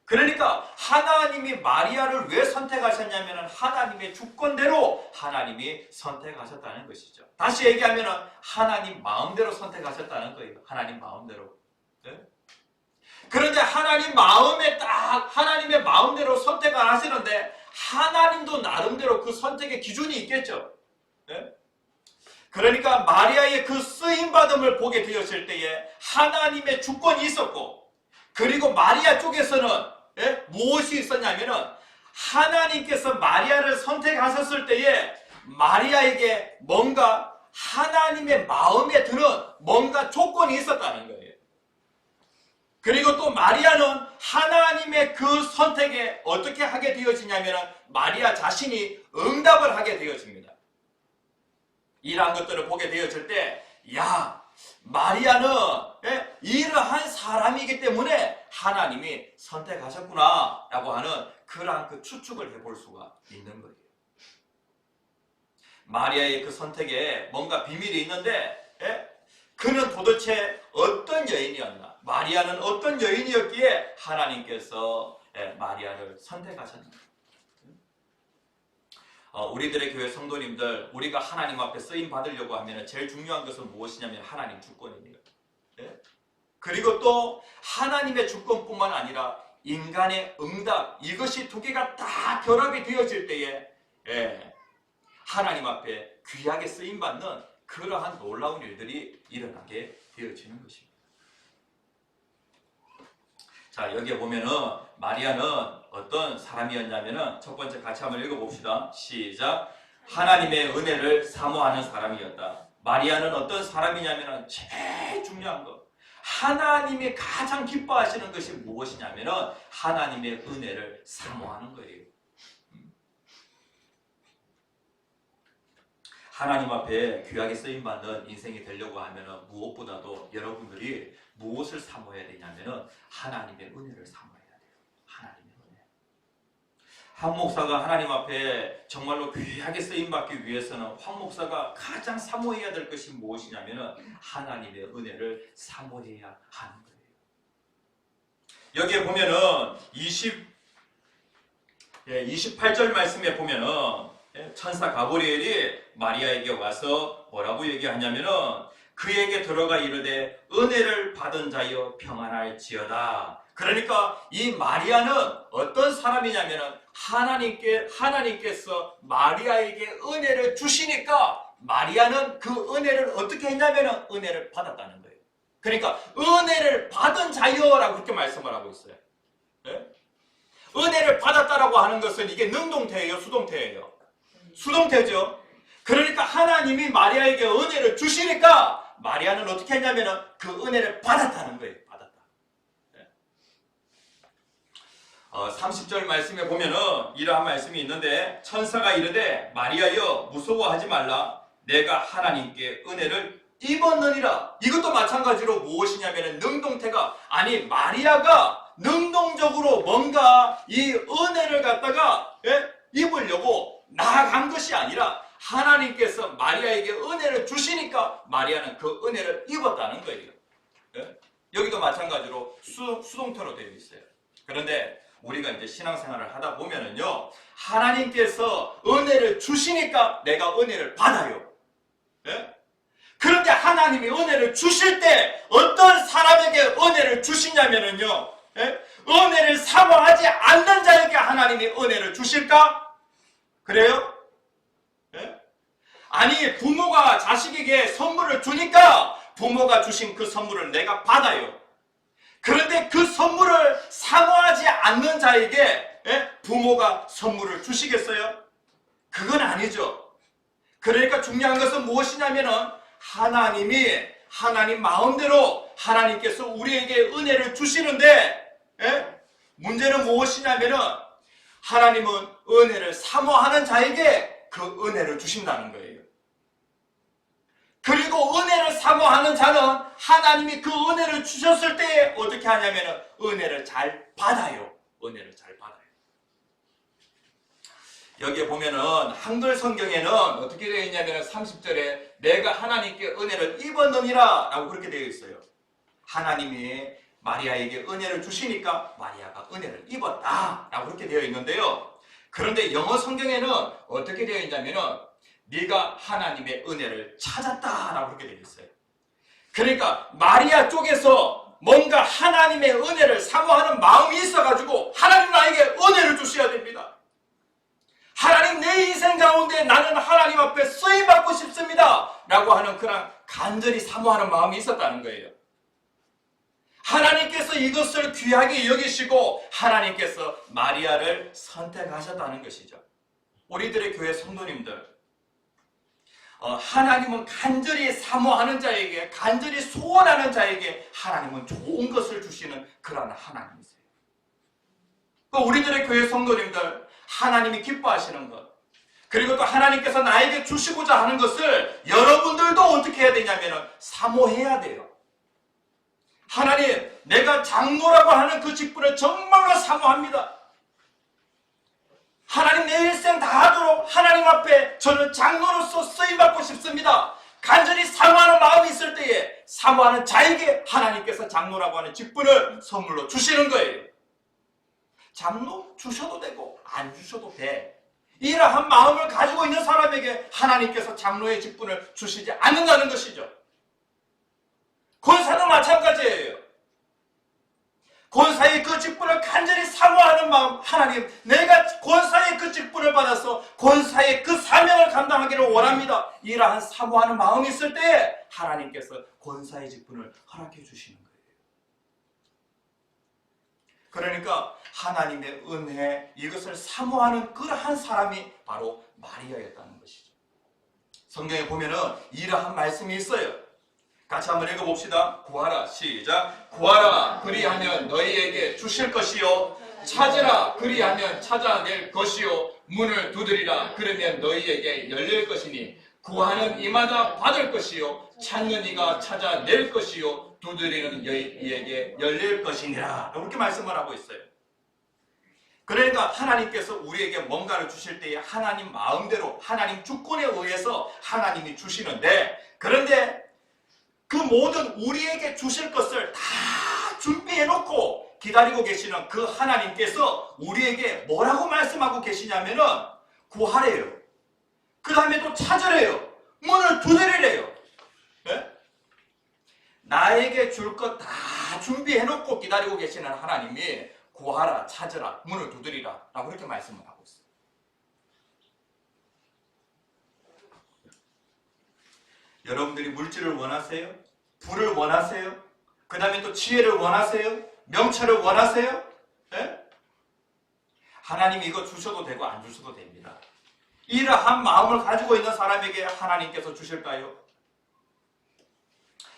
그러니까 하나님이 마리아를 왜 선택하셨냐면 하나님의 주권대로 하나님이 선택하셨다는 것이죠. 다시 얘기하면 하나님 마음대로 선택하셨다는 거예요. 하나님 마음대로. 그런데 하나님의 마음대로 선택을 하시는데 하나님도 나름대로 그 선택의 기준이 있겠죠. 그러니까 마리아의 그 쓰임받음을 보게 되었을 때에 하나님의 주권이 있었고, 그리고 마리아 쪽에서는 무엇이 있었냐면 하나님께서 마리아를 선택하셨을 때에 마리아에게 뭔가 하나님의 마음에 드는 뭔가 조건이 있었다는 거예요. 그리고 또 마리아는 하나님의 그 선택에 어떻게 하게 되어지냐면 마리아 자신이 응답을 하게 되어집니다. 이러한 것들을 보게 되어질 때, 마리아는 이러한 사람이기 때문에 하나님이 선택하셨구나 라고 하는 그러한 그 추측을 해볼 수가 있는 거예요. 마리아의 그 선택에 뭔가 비밀이 있는데 그는 도대체 어떤 여인이었나? 마리아는 어떤 여인이었기에 하나님께서 마리아를 선택하셨는가? 우리들의 교회 성도님들, 우리가 하나님 앞에 쓰임 받으려고 하면 제일 중요한 것은 무엇이냐면 하나님 주권입니다. 그리고 또 하나님의 주권뿐만 아니라 인간의 응답, 이것이 두 개가 다 결합이 되어질 때에 하나님 앞에 귀하게 쓰임 받는 그러한 놀라운 일들이 일어나게 되어지는 것입니다. 자, 여기에 보면은 마리아는 어떤 사람이었냐면은 첫 번째 같이 한번 읽어봅시다. 시작. 하나님의 은혜를 사모하는 사람이었다. 마리아는 어떤 사람이냐면은 제일 중요한 거, 하나님이 가장 기뻐하시는 것이 무엇이냐면은 하나님의 은혜를 사모하는 거예요. 하나님 앞에 귀하게 쓰임받는 인생이 되려고 하면 무엇보다도 여러분들이 무엇을 사모해야 되냐면 하나님의 은혜를 사모해야 돼요. 하나님의 은혜. 한 목사가 하나님 앞에 정말로 귀하게 쓰임받기 위해서는 황 목사가 가장 사모해야 될 것이 무엇이냐면 하나님의 은혜를 사모해야 하는 거예요. 여기에 보면은 28절 말씀에 보면은 천사 가브리엘이 마리아에게 와서 뭐라고 얘기하냐면은 그에게 들어가 이르되 은혜를 받은 자여 평안할지어다. 그러니까 이 마리아는 어떤 사람이냐면은 하나님께서 마리아에게 은혜를 주시니까 마리아는 그 은혜를 어떻게 했냐면은 은혜를 받았다는 거예요. 그러니까 은혜를 받은 자여라고 그렇게 말씀을 하고 있어요. 네? 은혜를 받았다라고 하는 것은 이게 능동태예요, 수동태예요? 수동태죠. 그러니까 하나님이 마리아에게 은혜를 주시니까 마리아는 어떻게 했냐면은 그 은혜를 받았다는 거예요. 받았다. 네. 30절 말씀에 보면은 이러한 말씀이 있는데 천사가 이르되 마리아여 무서워하지 말라. 내가 하나님께 은혜를 입었느니라. 이것도 마찬가지로 무엇이냐면은 능동태가 아니 마리아가 능동적으로 뭔가 이 은혜를 갖다가 입으려고 나아간 것이 아니라 하나님께서 마리아에게 은혜를 주시니까 마리아는 그 은혜를 입었다는 거예요. 여기도 마찬가지로 수동태로 되어 있어요. 그런데 우리가 이제 신앙생활을 하다 보면은요, 하나님께서 은혜를 주시니까 내가 은혜를 받아요. 그런데 하나님이 은혜를 주실 때 어떤 사람에게 은혜를 주시냐면은요, 은혜를 사모하지 않는 자에게 하나님이 은혜를 주실까? 그래요? 아니 부모가 자식에게 선물을 주니까 부모가 주신 그 선물을 내가 받아요. 그런데 그 선물을 사모하지 않는 자에게 부모가 선물을 주시겠어요? 그건 아니죠. 그러니까 중요한 것은 무엇이냐면은 하나님 마음대로 하나님께서 우리에게 은혜를 주시는데 문제는 무엇이냐면은 하나님은 은혜를 사모하는 자에게 그 은혜를 주신다는 거예요. 그리고 은혜를 사모하는 자는 하나님이 그 은혜를 주셨을 때 어떻게 하냐면은 은혜를 잘 받아요. 은혜를 잘 받아요. 여기에 보면은 한글 성경에는 어떻게 되어 있냐면은 30절에 내가 하나님께 은혜를 입었느니라 라고 그렇게 되어 있어요. 하나님이 마리아에게 은혜를 주시니까 마리아가 은혜를 입었다 라고 그렇게 되어 있는데요. 그런데 영어 성경에는 어떻게 되어 있냐면은 네가 하나님의 은혜를 찾았다 라고 그렇게 되어 있어요. 그러니까 마리아 쪽에서 뭔가 하나님의 은혜를 사모하는 마음이 있어가지고 하나님 나에게 은혜를 주셔야 됩니다. 하나님 내 인생 가운데 나는 하나님 앞에 쓰임받고 싶습니다 라고 하는 그런 간절히 사모하는 마음이 있었다는 거예요. 하나님께서 이것을 귀하게 여기시고 하나님께서 마리아를 선택하셨다는 것이죠. 우리들의 교회 성도님들, 하나님은 간절히 사모하는 자에게, 간절히 소원하는 자에게 하나님은 좋은 것을 주시는 그런 하나님이세요. 우리들의 교회 성도님들, 하나님이 기뻐하시는 것, 그리고 또 하나님께서 나에게 주시고자 하는 것을 여러분들도 어떻게 해야 되냐면 사모해야 돼요. 하나님, 내가 장로라고 하는 그 직분을 정말로 사모합니다. 하나님 내 일생 다하도록 하나님 앞에 저는 장로로서 쓰임받고 싶습니다. 간절히 사모하는 마음이 있을 때에 사모하는 자에게 하나님께서 장로라고 하는 직분을 선물로 주시는 거예요. 장로 주셔도 되고 안 주셔도 돼. 이러한 마음을 가지고 있는 사람에게 하나님께서 장로의 직분을 주시지 않는다는 것이죠. 권사도 마찬가지예요. 권사의 그 직분을 간절히 사모하는 마음, 하나님, 내가 권사의 그 직분을 받아서 권사의 그 사명을 감당하기를 원합니다. 이러한 사모하는 마음이 있을 때 하나님께서 권사의 직분을 허락해 주시는 거예요. 그러니까 하나님의 은혜, 이것을 사모하는 그러한 사람이 바로 마리아였다는 것이죠. 성경에 보면은 이러한 말씀이 있어요. 같이 한번 읽어봅시다. 구하라, 시작. 구하라, 그리하면 너희에게 주실 것이요. 찾으라, 그리하면 찾아낼 것이요. 문을 두드리라, 그러면 너희에게 열릴 것이니 구하는 이마다 받을 것이요. 찾는 이가 찾아낼 것이요. 두드리는 너희에게 열릴 것이니라. 이렇게 말씀을 하고 있어요. 그러니까 하나님께서 우리에게 뭔가를 주실 때에 하나님 마음대로, 하나님 주권에 의해서 하나님이 주시는데, 그런데 그 모든 우리에게 주실 것을 다 준비해놓고 기다리고 계시는 그 하나님께서 우리에게 뭐라고 말씀하고 계시냐면은 구하래요. 그 다음에 또 찾으래요. 문을 두드리래요. 예? 나에게 줄 것 다 준비해놓고 기다리고 계시는 하나님이 구하라, 찾으라, 문을 두드리라 라고 그렇게 말씀을 하고 있어요. 여러분들이 물질을 원하세요? 부를 원하세요? 그 다음에 또 지혜를 원하세요? 명철을 원하세요? 예? 하나님이 이거 주셔도 되고 안 주셔도 됩니다. 이러한 마음을 가지고 있는 사람에게 하나님께서 주실까요?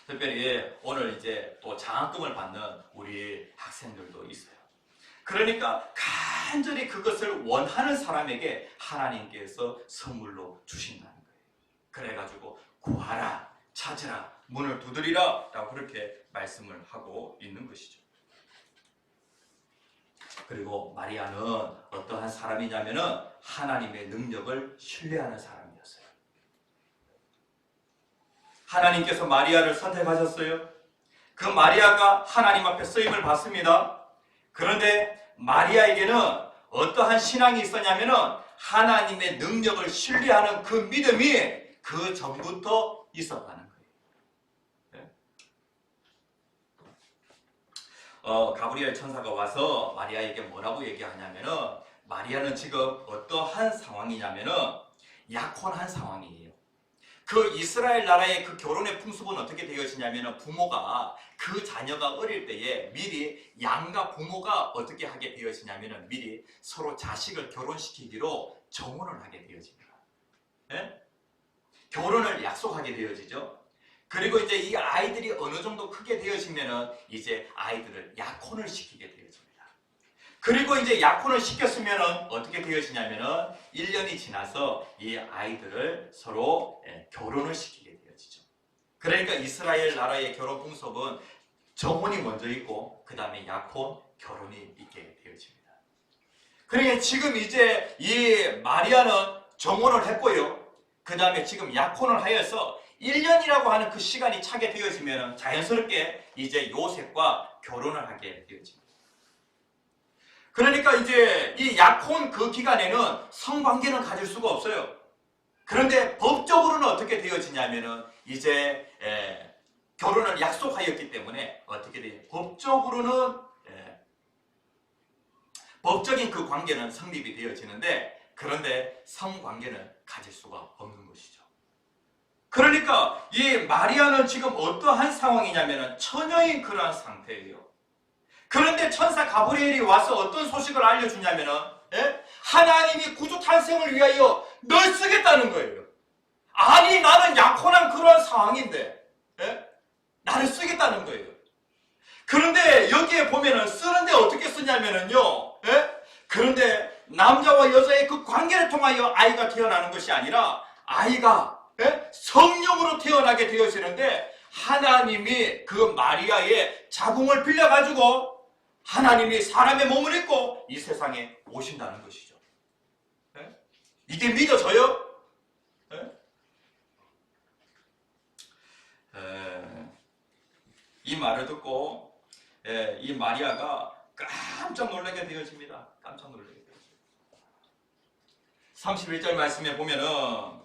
특별히 오늘 이제 또 장학금을 받는 우리 학생들도 있어요. 그러니까 간절히 그것을 원하는 사람에게 하나님께서 선물로 주신다는 거예요. 그래가지고 구하라, 찾으라, 문을 두드리라 라고 그렇게 말씀을 하고 있는 것이죠. 그리고 마리아는 어떠한 사람이냐면은 하나님의 능력을 신뢰하는 사람이었어요. 하나님께서 마리아를 선택하셨어요. 그 마리아가 하나님 앞에 쓰임을 받습니다. 그런데 마리아에게는 어떠한 신앙이 있었냐면은 하나님의 능력을 신뢰하는 그 믿음이 그 전부터 있었다는 거예요. 가브리엘 천사가 와서 마리아에게 뭐라고 얘기하냐면은 마리아는 지금 어떠한 상황이냐면은 약혼한 상황이에요. 그 이스라엘 나라의 그 결혼의 풍습은 어떻게 되어지냐면은 부모가 그 자녀가 어릴 때에 미리 양가 부모가 어떻게 하게 되어지냐면은 미리 서로 자식을 결혼시키기로 정혼을 하게 되어집니다. 네? 결혼을 약속하게 되어지죠. 그리고 이제 이 아이들이 어느 정도 크게 되어지면은 이제 아이들을 약혼을 시키게 되어집니다. 그리고 이제 약혼을 시켰으면은 어떻게 되어지냐면은 1년이 지나서 이 아이들을 서로 결혼을 시키게 되어지죠. 그러니까 이스라엘 나라의 결혼 풍습은 정혼이 먼저 있고 그 다음에 약혼, 결혼이 있게 되어집니다. 그러니까 지금 이제 이 마리아는 정혼을 했고요. 그 다음에 지금 약혼을 하여서 1년이라고 하는 그 시간이 차게 되어지면 자연스럽게 이제 요셉과 결혼을 하게 되어집니다. 그러니까 이제 이 약혼 그 기간에는 성관계는 가질 수가 없어요. 그런데 법적으로는 어떻게 되어지냐면은 이제 결혼을 약속하였기 때문에 어떻게 돼요? 법적으로는 법적인 그 관계는 성립이 되어지는데 그런데 성관계는 가질 수가 없는 것이죠. 그러니까 이 마리아는 지금 어떠한 상황이냐면 처녀인 그러한 상태예요. 그런데 천사 가브리엘이 와서 어떤 소식을 알려주냐면은 하나님이 구주 탄생을 위하여 널 쓰겠다는 거예요. 아니 나는 약혼한 그러한 상황인데 나를 쓰겠다는 거예요. 그런데 여기에 보면은 쓰는데 어떻게 쓰냐면은요. 그런데 남자와 여자의 그 관계를 통하여 아이가 태어나는 것이 아니라 아이가 성령으로 태어나게 되어지는데 하나님이 그 마리아의 자궁을 빌려가지고 하나님이 사람의 몸을 입고 이 세상에 오신다는 것이죠. 이게 믿어져요? 이 말을 듣고 이 마리아가 깜짝 놀라게 되어집니다. 깜짝 놀라게 되어집니다. 31절 말씀에 보면은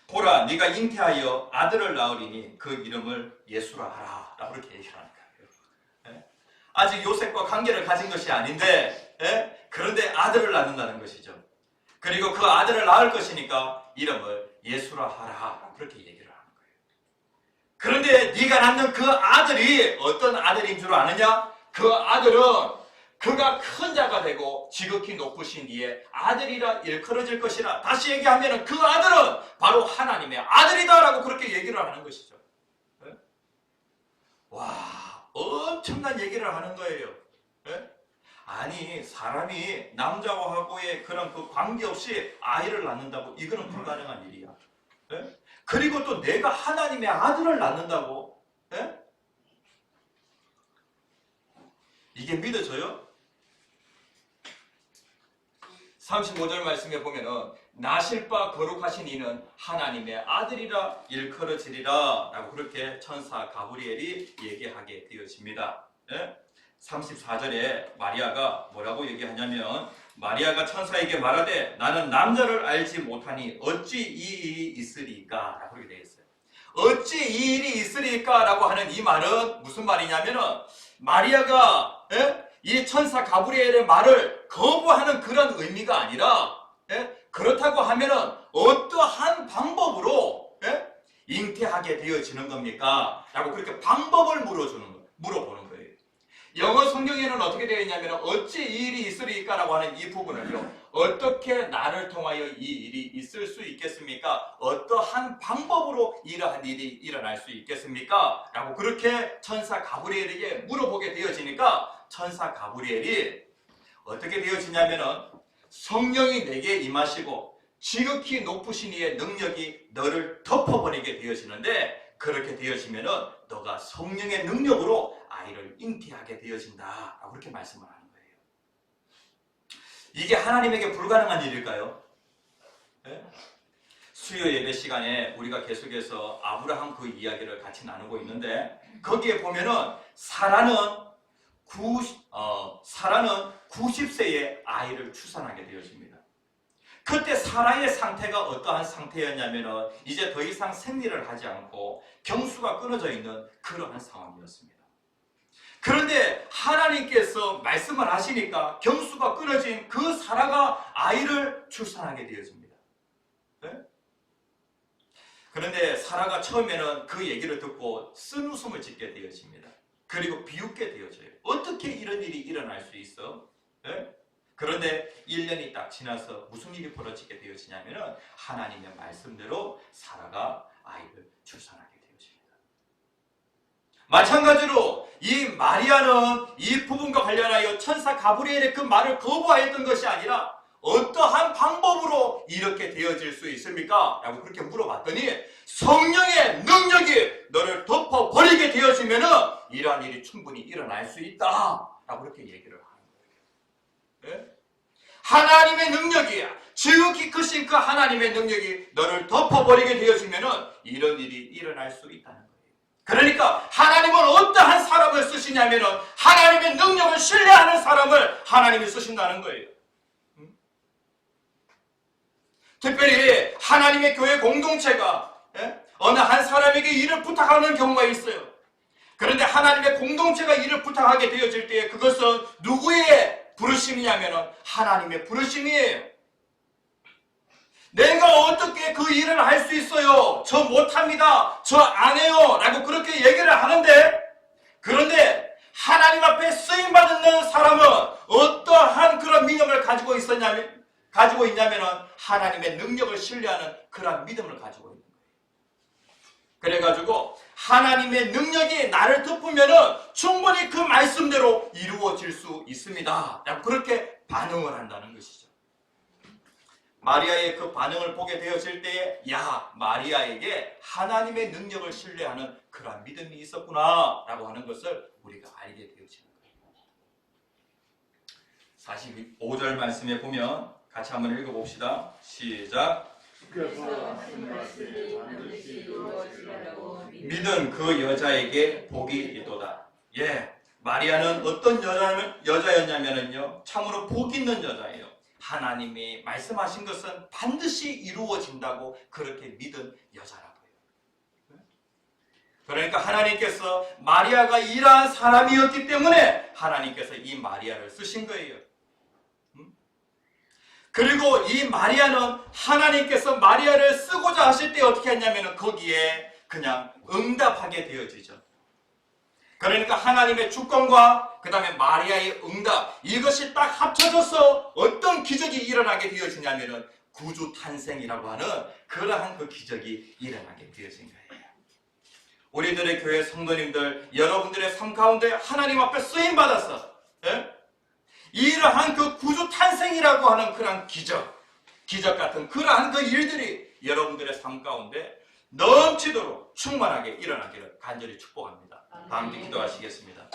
보라 네가 잉태하여 아들을 낳으리니 그 이름을 예수라 하라 라고 그렇게 얘기를 하는 거예요. 아직 요셉과 관계를 가진 것이 아닌데 그런데 아들을 낳는다는 것이죠. 그리고 그 아들을 낳을 것이니까 이름을 예수라 하라 그렇게 얘기를 하는 거예요. 그런데 네가 낳는 그 아들이 어떤 아들인 줄 아느냐? 그 아들은 그가 큰 자가 되고 지극히 높으신 이에 아들이라 일컬어질 것이라. 다시 얘기하면 그 아들은 바로 하나님의 아들이다 라고 그렇게 얘기를 하는 것이죠. 와, 엄청난 얘기를 하는 거예요. 아니 사람이 남자하고의 그런 그 관계없이 아이를 낳는다고 이거는 불가능한 일이야. 그리고 또 내가 하나님의 아들을 낳는다고? 이게 믿어져요? 35절 말씀에 보면은 나실 바 거룩하신 이는 하나님의 아들이라 일컬어지리라 라고 그렇게 천사 가브리엘이 얘기하게 되어집니다. 34절에 마리아가 뭐라고 얘기하냐면 마리아가 천사에게 말하되 나는 남자를 알지 못하니 어찌 이 일이 있으리까? 라고 그렇게 되어 있어요. 어찌 이 일이 있으리까? 라고 하는 이 말은 무슨 말이냐면은 마리아가 이 천사 가브리엘의 말을 거부하는 그런 의미가 아니라 그렇다고 하면은 어떠한 방법으로 잉태하게 되어지는 겁니까? 라고 그렇게 방법을 물어보는 거예요. 영어 성경에는 어떻게 되어 있냐면 어찌 이 일이 있으리까? 라고 하는 이 부분을요, 어떻게 나를 통하여 이 일이 있을 수 있겠습니까? 어떠한 방법으로 이러한 일이 일어날 수 있겠습니까? 라고 그렇게 천사 가브리엘에게 물어보게 되어지니까 천사 가브리엘이 어떻게 되어지냐면은 성령이 내게 임하시고 지극히 높으신 이의 능력이 너를 덮어버리게 되어지는데, 그렇게 되어지면은 너가 성령의 능력으로 아이를 잉태하게 되어진다 라고 그렇게 말씀을 하는 거예요. 이게 하나님에게 불가능한 일일까요? 수요 예배 시간에 우리가 계속해서 아브라함 그 이야기를 같이 나누고 있는데, 거기에 보면은 사라는 90세에 아이를 출산하게 되어집니다. 그때 사라의 상태가 어떠한 상태였냐면 이제 더 이상 생리를 하지 않고 경수가 끊어져 있는 그러한 상황이었습니다. 그런데 하나님께서 말씀을 하시니까 경수가 끊어진 그 사라가 아이를 출산하게 되어집니다. 그런데 사라가 처음에는 그 얘기를 듣고 쓴웃음을 짓게 되어집니다. 그리고 비웃게 되어져요. 어떻게 이런 일이 일어날 수 있어? 그런데 1년이 딱 지나서 무슨 일이 벌어지게 되어지냐면 하나님의 말씀대로 사라가 아이를 출산하게 되어집니다. 마찬가지로 이 마리아는 이 부분과 관련하여 천사 가브리엘의 그 말을 거부하였던 것이 아니라 어떠한 방법으로 이렇게 되어질 수 있습니까? 라고 그렇게 물어봤더니 성령의 능력이 너를 덮어버리게 되어지면 이러한 일이 충분히 일어날 수 있다 라고 그렇게 얘기를 하는 거예요. 하나님의 능력이, 지극히 크신 그 하나님의 능력이 너를 덮어버리게 되어지면 이런 일이 일어날 수 있다는 거예요. 그러니까 하나님은 어떠한 사람을 쓰시냐면 하나님의 능력을 신뢰하는 사람을 하나님이 쓰신다는 거예요. 특별히 하나님의 교회 공동체가 어느 한 사람에게 일을 부탁하는 경우가 있어요. 그런데 하나님의 공동체가 일을 부탁하게 되어질 때 그것은 누구의 부르심이냐면 하나님의 부르심이에요. 내가 어떻게 그 일을 할 수 있어요? 저 못합니다. 저 안 해요. 라고 그렇게 얘기를 하는데, 그런데 하나님 앞에 쓰임받는 사람은 어떠한 그런 믿음을 가지고 있냐면 하나님의 능력을 신뢰하는 그런 믿음을 가지고 있는 거예요. 그래가지고 하나님의 능력이 나를 덮으면 충분히 그 말씀대로 이루어질 수 있습니다. 그렇게 반응을 한다는 것이죠. 마리아의 그 반응을 보게 되었을 때에 마리아에게 하나님의 능력을 신뢰하는 그런 믿음이 있었구나 라고 하는 것을 우리가 알게 되어지는 거예요. 45절 말씀에 보면 같이 한번 읽어봅시다. 시작. 믿은 그 여자에게 복이 있도다. 마리아는 어떤 여자였냐면요, 참으로 복 있는 여자예요. 하나님이 말씀하신 것은 반드시 이루어진다고 그렇게 믿은 여자라고요. 그러니까 하나님께서 마리아가 이러한 사람이었기 때문에 하나님께서 이 마리아를 쓰신 거예요. 그리고 이 마리아는 하나님께서 마리아를 쓰고자 하실 때 어떻게 했냐면 거기에 그냥 응답하게 되어지죠. 그러니까 하나님의 주권과 그 다음에 마리아의 응답, 이것이 딱 합쳐져서 어떤 기적이 일어나게 되어지냐면 구주 탄생이라고 하는 그러한 그 기적이 일어나게 되어진 거예요. 우리들의 교회 성도님들, 여러분들의 삶 가운데 하나님 앞에 쓰임받아서 이러한 그 구주 탄생이라고 하는 그러한 기적 같은 그러한 그 일들이 여러분들의 삶 가운데 넘치도록 충만하게 일어나기를 간절히 축복합니다. 다 함께 기도하시겠습니다.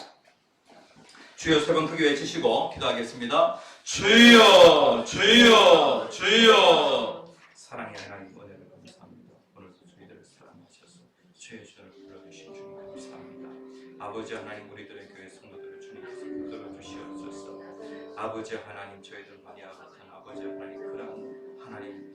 주여 세 번 크게 외치시고 기도하겠습니다. 주여 주여 주여. 사랑의 하나님 은혜를 감사합니다. 오늘도 저희들을 사랑하셔서 주의 주를 불러주신 주님 감사합니다. 아버지 하나님, 우리들의 교회 성도들을 주님께서 붙들어 주시옵소서. 아버지 하나님, 저희들 마리아와 같은 아버지 하나님, 그러한 하나님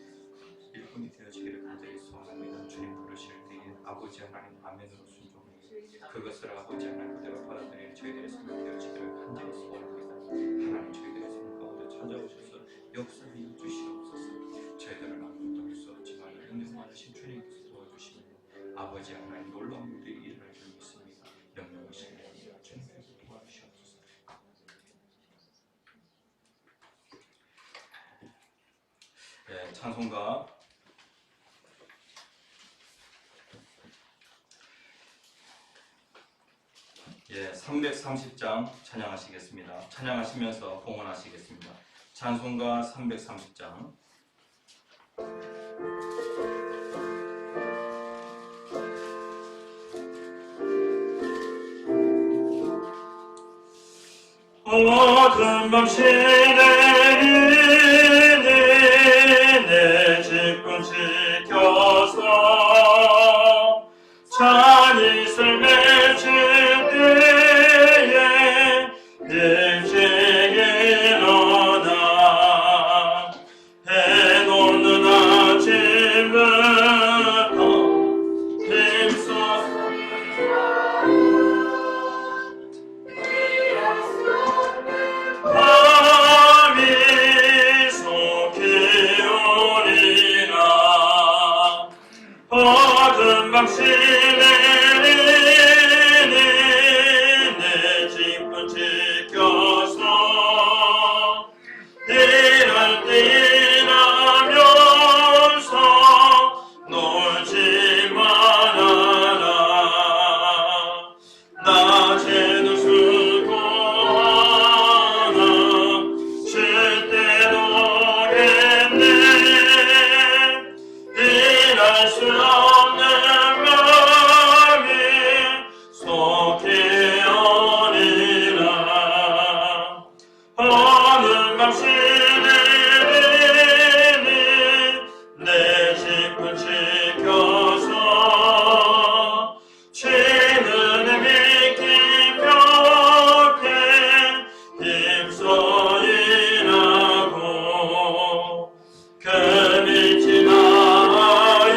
일꾼이 되어지기를 간절히 소원합니다. 주님 부르실 때에 아버지 하나님 아멘으로 순종하니 그것을 아버지 하나님 그대로 받아들이는 저희들의 삶이 되어지기를 간절히 소원합니다. 하나님, 저희들의 삶 가운데 찾아오셔서 역사해 주시옵소서. 저희들은 아무것도 할 수 없지만 능력 많으신 주님께서 도와주시면 아버지 하나님 놀라운 일들이 일어날 줄 믿습니다. 영광이신 주님께서 도와주시옵소서. 네, 찬송가 330장 찬양하시겠습니다. 찬양하시면서 봉헌하시겠습니다. 찬송가 330장. 어두운 밤 시내리니 내 집꾼 지켜서 잔이슬 맺을 때에 일찍 일어나 해돋는 아침부터 힘써 밤이 속히 오리라. 어두운 밤 시내리니 내 집은 지켜서 이럴 때 일하면서 놀지 말아라. 낮에는 수고하나 쉴 때도 오겠네. 일할 수 없는 마음이 속히 오리라. 어느 밤 시내리니 내 집은 지켜서 치는 믿기 벽에 힘써 일하고 그 빛이 나여서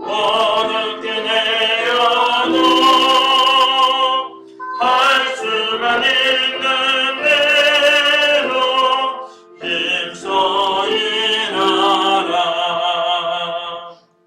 어둡게 내려도 할 수만 있는 대로 힘써 일하라.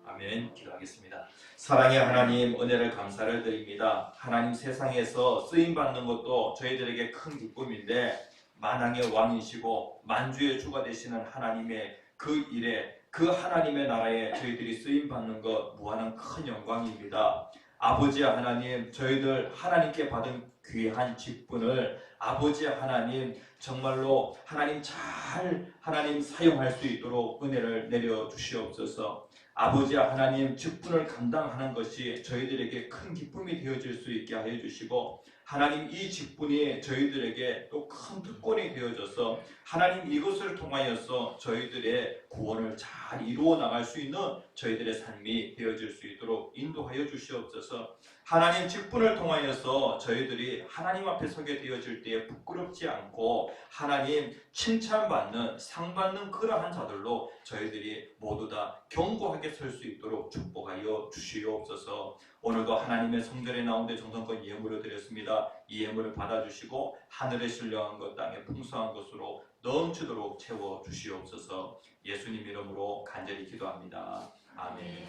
아멘. 기도하겠습니다. 사랑의 하나님, 은혜를 감사를 드립니다. 하나님, 세상에서 쓰임받는 것도 저희들에게 큰 기쁨인데 만왕의 왕이시고 만주의 주가 되시는 하나님의 그 일에, 그 하나님의 나라에 저희들이 쓰임받는 것 무한한 큰 영광입니다. 아버지 하나님, 저희들 하나님께 받은 귀한 직분을 아버지 하나님 정말로 하나님 잘 하나님 사용할 수 있도록 은혜를 내려 주시옵소서. 아버지 하나님, 직분을 감당하는 것이 저희들에게 큰 기쁨이 되어질 수 있게 하여 주시고, 하나님 이 직분이 저희들에게 또 큰 특권이 되어져서 하나님 이것을 통하여서 저희들의 구원을 잘 이루어 나갈 수 있는 저희들의 삶이 되어질 수 있도록 인도하여 주시옵소서. 하나님 직분을 통하여서 저희들이 하나님 앞에 서게 되어질 때에 부끄럽지 않고 하나님 칭찬받는, 상받는 그러한 자들로 저희들이 모두 다 견고하게 설 수 있도록 축복하여 주시옵소서. 오늘도 하나님의 성전에 나온데 정성껏 예물을 드렸습니다. 이 예물을 받아주시고 하늘에 신령한 것, 땅에 풍성한 것으로 넘치도록 채워 주시옵소서. 예수님 이름으로 간절히 기도합니다. 아멘.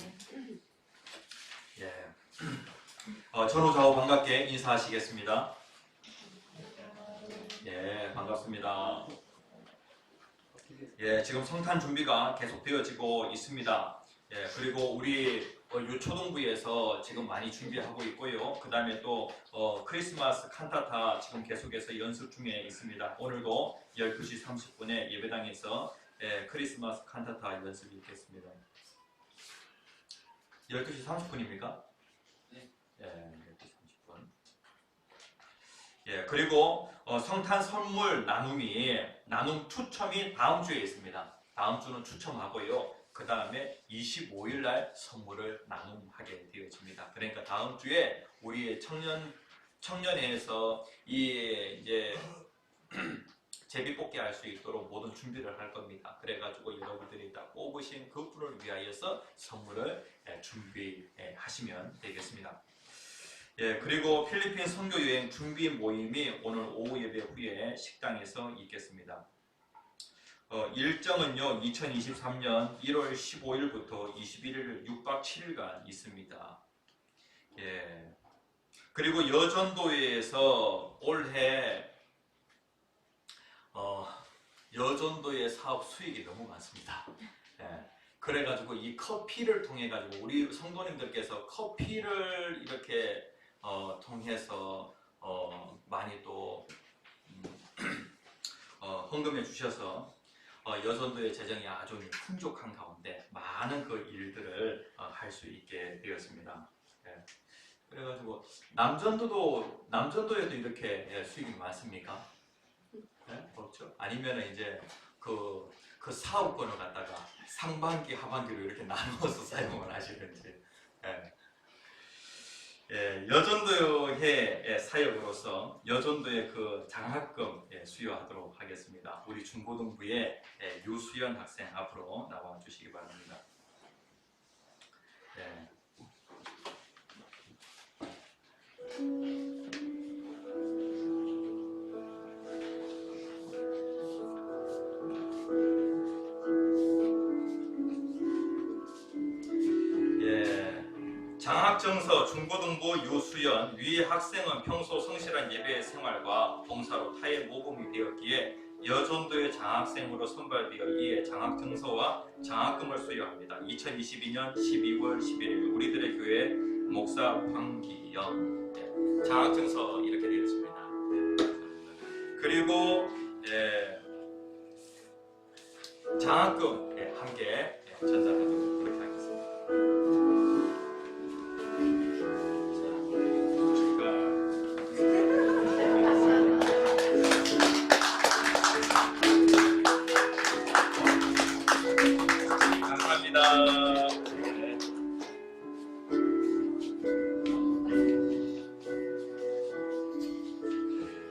예. 전후좌우 반갑게 인사하시겠습니다. 예, 반갑습니다. 예, 지금 성탄 준비가 계속 되어지고 있습니다. 예, 그리고 우리 유초동부에서 지금 많이 준비하고 있고요. 그 다음에 또 크리스마스 칸타타 지금 계속해서 연습 중에 있습니다. 오늘도 12시 30분에 예배당에서 크리스마스 칸타타 연습이 있겠습니다. 12시 30분입니까? 네. 예, 12시 30분. 예, 그리고 성탄 선물 나눔 추첨이 다음 주에 있습니다. 다음 주는 추첨하고요. 그 다음에 25일 날 선물을 나눔하게 되어집니다. 그러니까 다음 주에 우리의 청년 청년회에서 이제 제비뽑기 할 수 있도록 모든 준비를 할 겁니다. 그래가지고 여러분들이 다 뽑으신 그 분을 위하여서 선물을 준비하시면 되겠습니다. 예, 그리고 필리핀 선교 여행 준비 모임이 오늘 오후 예배 후에 식당에서 있겠습니다. 일정은요 2023년 1월 15일부터 21일 6박 7일간 있습니다. 예. 그리고 여전도회에서 올해 여전도의 사업 수익이 너무 많습니다. 예. 그래가지고 이 커피를 통해 가지고 우리 성도님들께서 커피를 이렇게 통해서 많이 또 헌금해 주셔서 여전도의 재정이 아주 풍족한 가운데 많은 그 일들을 할 수 있게 되었습니다. 예. 그래가지고 남전도에도 이렇게 수익이 많습니까? 네? 없죠? 아니면은 이제 그 사업권을 갖다가 상반기 하반기로 이렇게 나누어서 사용을 하시는지. 예. 예, 여전도회 사역으로서 여전도의 그 장학금 수여하도록 하겠습니다. 우리 중고등부의 유수연 학생 앞으로 나와 주시기 바랍니다. 예. 장학정서 중고등부 유수연 위 학생은 평소 성실한 예배 생활과 봉사로 타의 모범이 되었기에 여전도의 장학생으로 선발되어 이에 장학정서와 장학금을 수여합니다. 2022년 12월 11일 우리들의 교회 목사 황기영. 장학정서 이렇게 되어 있습니다. 그리고 장학금 함께 전달하도록 그렇게 하겠습니다.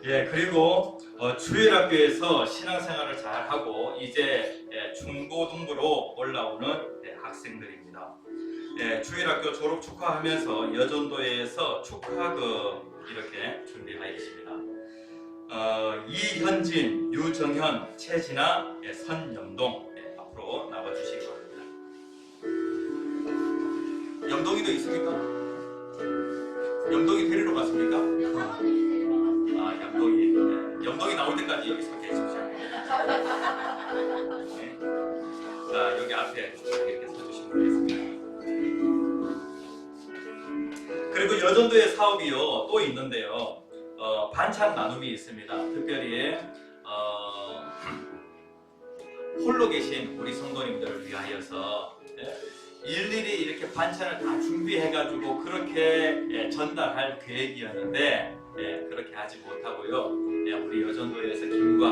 예, 그리고 주일학교에서 신앙생활을 잘하고 이제 중고등부로 올라오는 학생들입니다. 주일학교 졸업 축하하면서 여전도에서 축하금 이렇게 준비하였습니다. 이현진, 유정현, 최진아, 선염동 앞으로 나와주시기 바랍니다. 염동이도 있습니까? 염동이 데리러 갔습니까? 염동이 나올 때까지 여기 서 계십시오. 네. 자, 여기 앞에 이렇게 서주시면 되겠습니다. 그리고 여전도의 사업이요 또 있는데요. 반찬 나눔이 있습니다. 특별히 홀로 계신 우리 성도님들을 위하여서 일일이 이렇게 반찬을 다 준비해가지고 그렇게 전달할 계획이었는데 그렇게 하지 못하고요. 우리 여전도에서 김과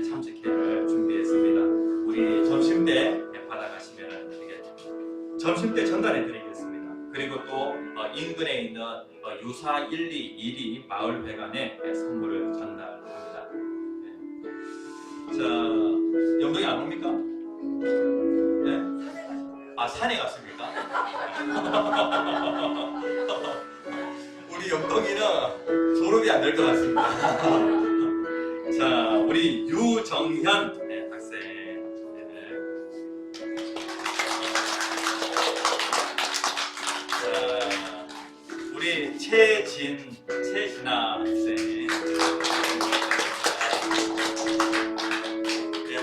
참치회를 준비했습니다. 우리 점심때 받아가시면 되겠죠. 점심때 전달해드리겠습니다. 그리고 또 인근에 있는 유사 1, 2, 1이 마을회관에 선물을 전달합니다. 자, 영동이 안 옵니까? 네? 아, 산에 갔습니까? 우리 영동이는 졸업이 안 될 것 같습니다. 자, 우리 유정현 학생. 자, 우리 최진아 학생.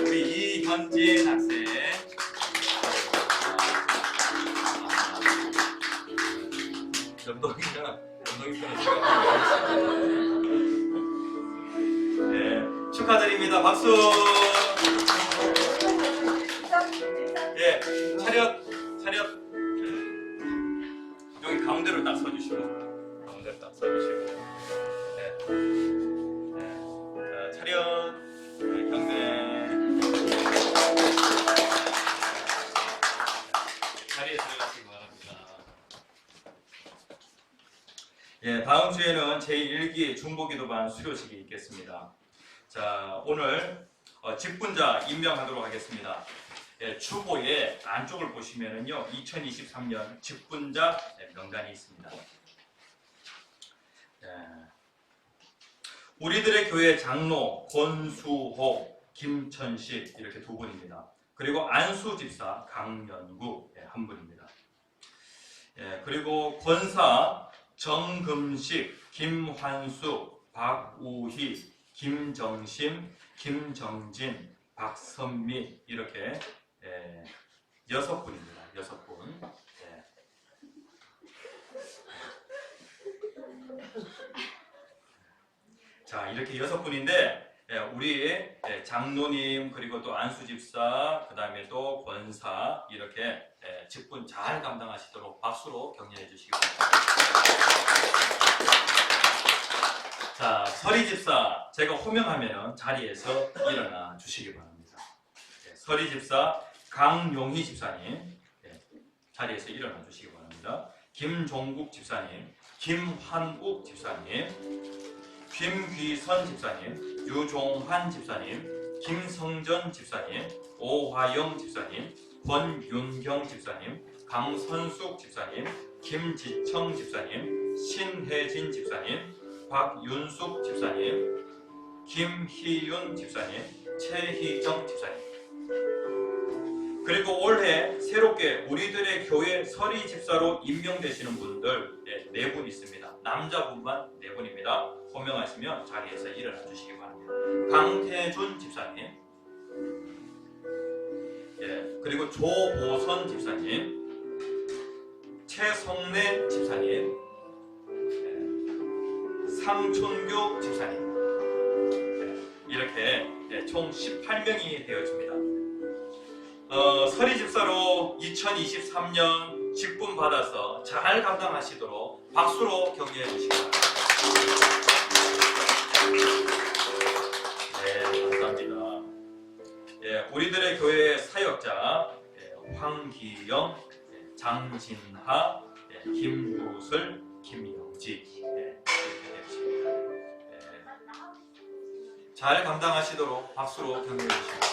우리 이현진 학생. 연동이잖아. 네, 축하드립니다. 박수. 예, 차렷. 여기 가운데로 딱 서주시고, 가운데로 딱 서주시고. 네, 자, 차렷. 경례. 자리에 들어가시기 바랍니다. 예, 다음 주에는 제1기 중보기도반 수료식이 있겠습니다. 자, 오늘 직분자 임명하도록 하겠습니다. 예, 주보의 안쪽을 보시면은요, 2023년 직분자 명단이 있습니다. 예, 우리들의 교회 장로 권수호, 김천식 이렇게 두 분입니다. 그리고 안수 집사 강연구 한 분입니다. 예, 그리고 권사 정금식, 김환숙, 박우희, 김정심, 김정진, 박선미 이렇게 6분입니다. 6분. 예. 자, 이렇게 6분인데 우리 장로님 그리고 또 안수집사 그 다음에 또 권사 이렇게 직분 잘 감당하시도록 박수로 격려해 주시기 바랍니다. 자, 서리집사 제가 호명하면 자리에서 일어나 주시기 바랍니다. 서리집사 강용희 집사님 자리에서 일어나 주시기 바랍니다. 김종국 집사님, 김환욱 집사님, 김귀선 집사님, 유종환 집사님, 김성전 집사님, 오화영 집사님, 권윤경 집사님, 강선숙 집사님, 김지청 집사님, 신혜진 집사님, 박윤숙 집사님, 김희윤 집사님, 최희정 집사님. 그리고 올해 새롭게 우리들의 교회 서리 집사로 임명되시는 분들 4분 있습니다. 남자분만 4분입니다. 호명하시면 자리에서 일어나 주시기 바랍니다. 강태준 집사님, 그리고 조보선 집사님, 최성래 집사님, 상춘교 집사님, 이렇게 총 18명이 되어집니다. 서리 집사로 2023년 직분 받아서 잘 감당하시도록 박수로 격려해 주시기 바랍니다. 네, 감사합니다. 우리들의 교회 사역자 황기영, 장진하, 김구슬, 김영지 이렇게 되십니다. 잘 감당하시도록 박수로 격려해 주시기 바랍니다.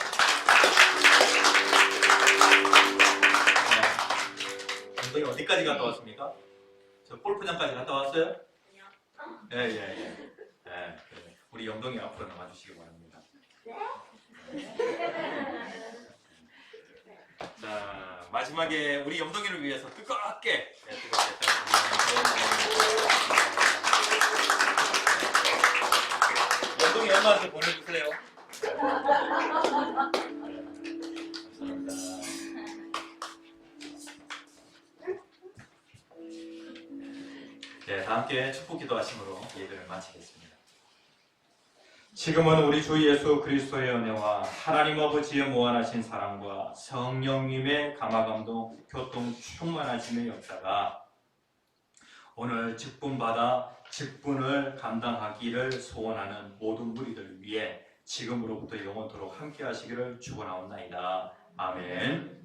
영동이 어디까지 갔다 왔습니까? 저 골프장까지 갔다 왔어요? 예. 우리 영동이 앞으로 나와주시기 바랍니다. 자, 마지막에 우리 영동이를 위해서 뜨겁게 영동이 엄마한테 보내주세요. 다 함께 축복 기도하심으로 예배를 마치겠습니다. 지금은 우리 주 예수 그리스도의 은혜와 하나님 아버지의 무한하신 사랑과 성령님의 감화감동, 교통 충만하심의 역사가 오늘 직분받아 직분을 감당하기를 소원하는 모든 무리들 위해 지금으로부터 영원토록 함께 하시기를 축원하옵나이다. 아멘.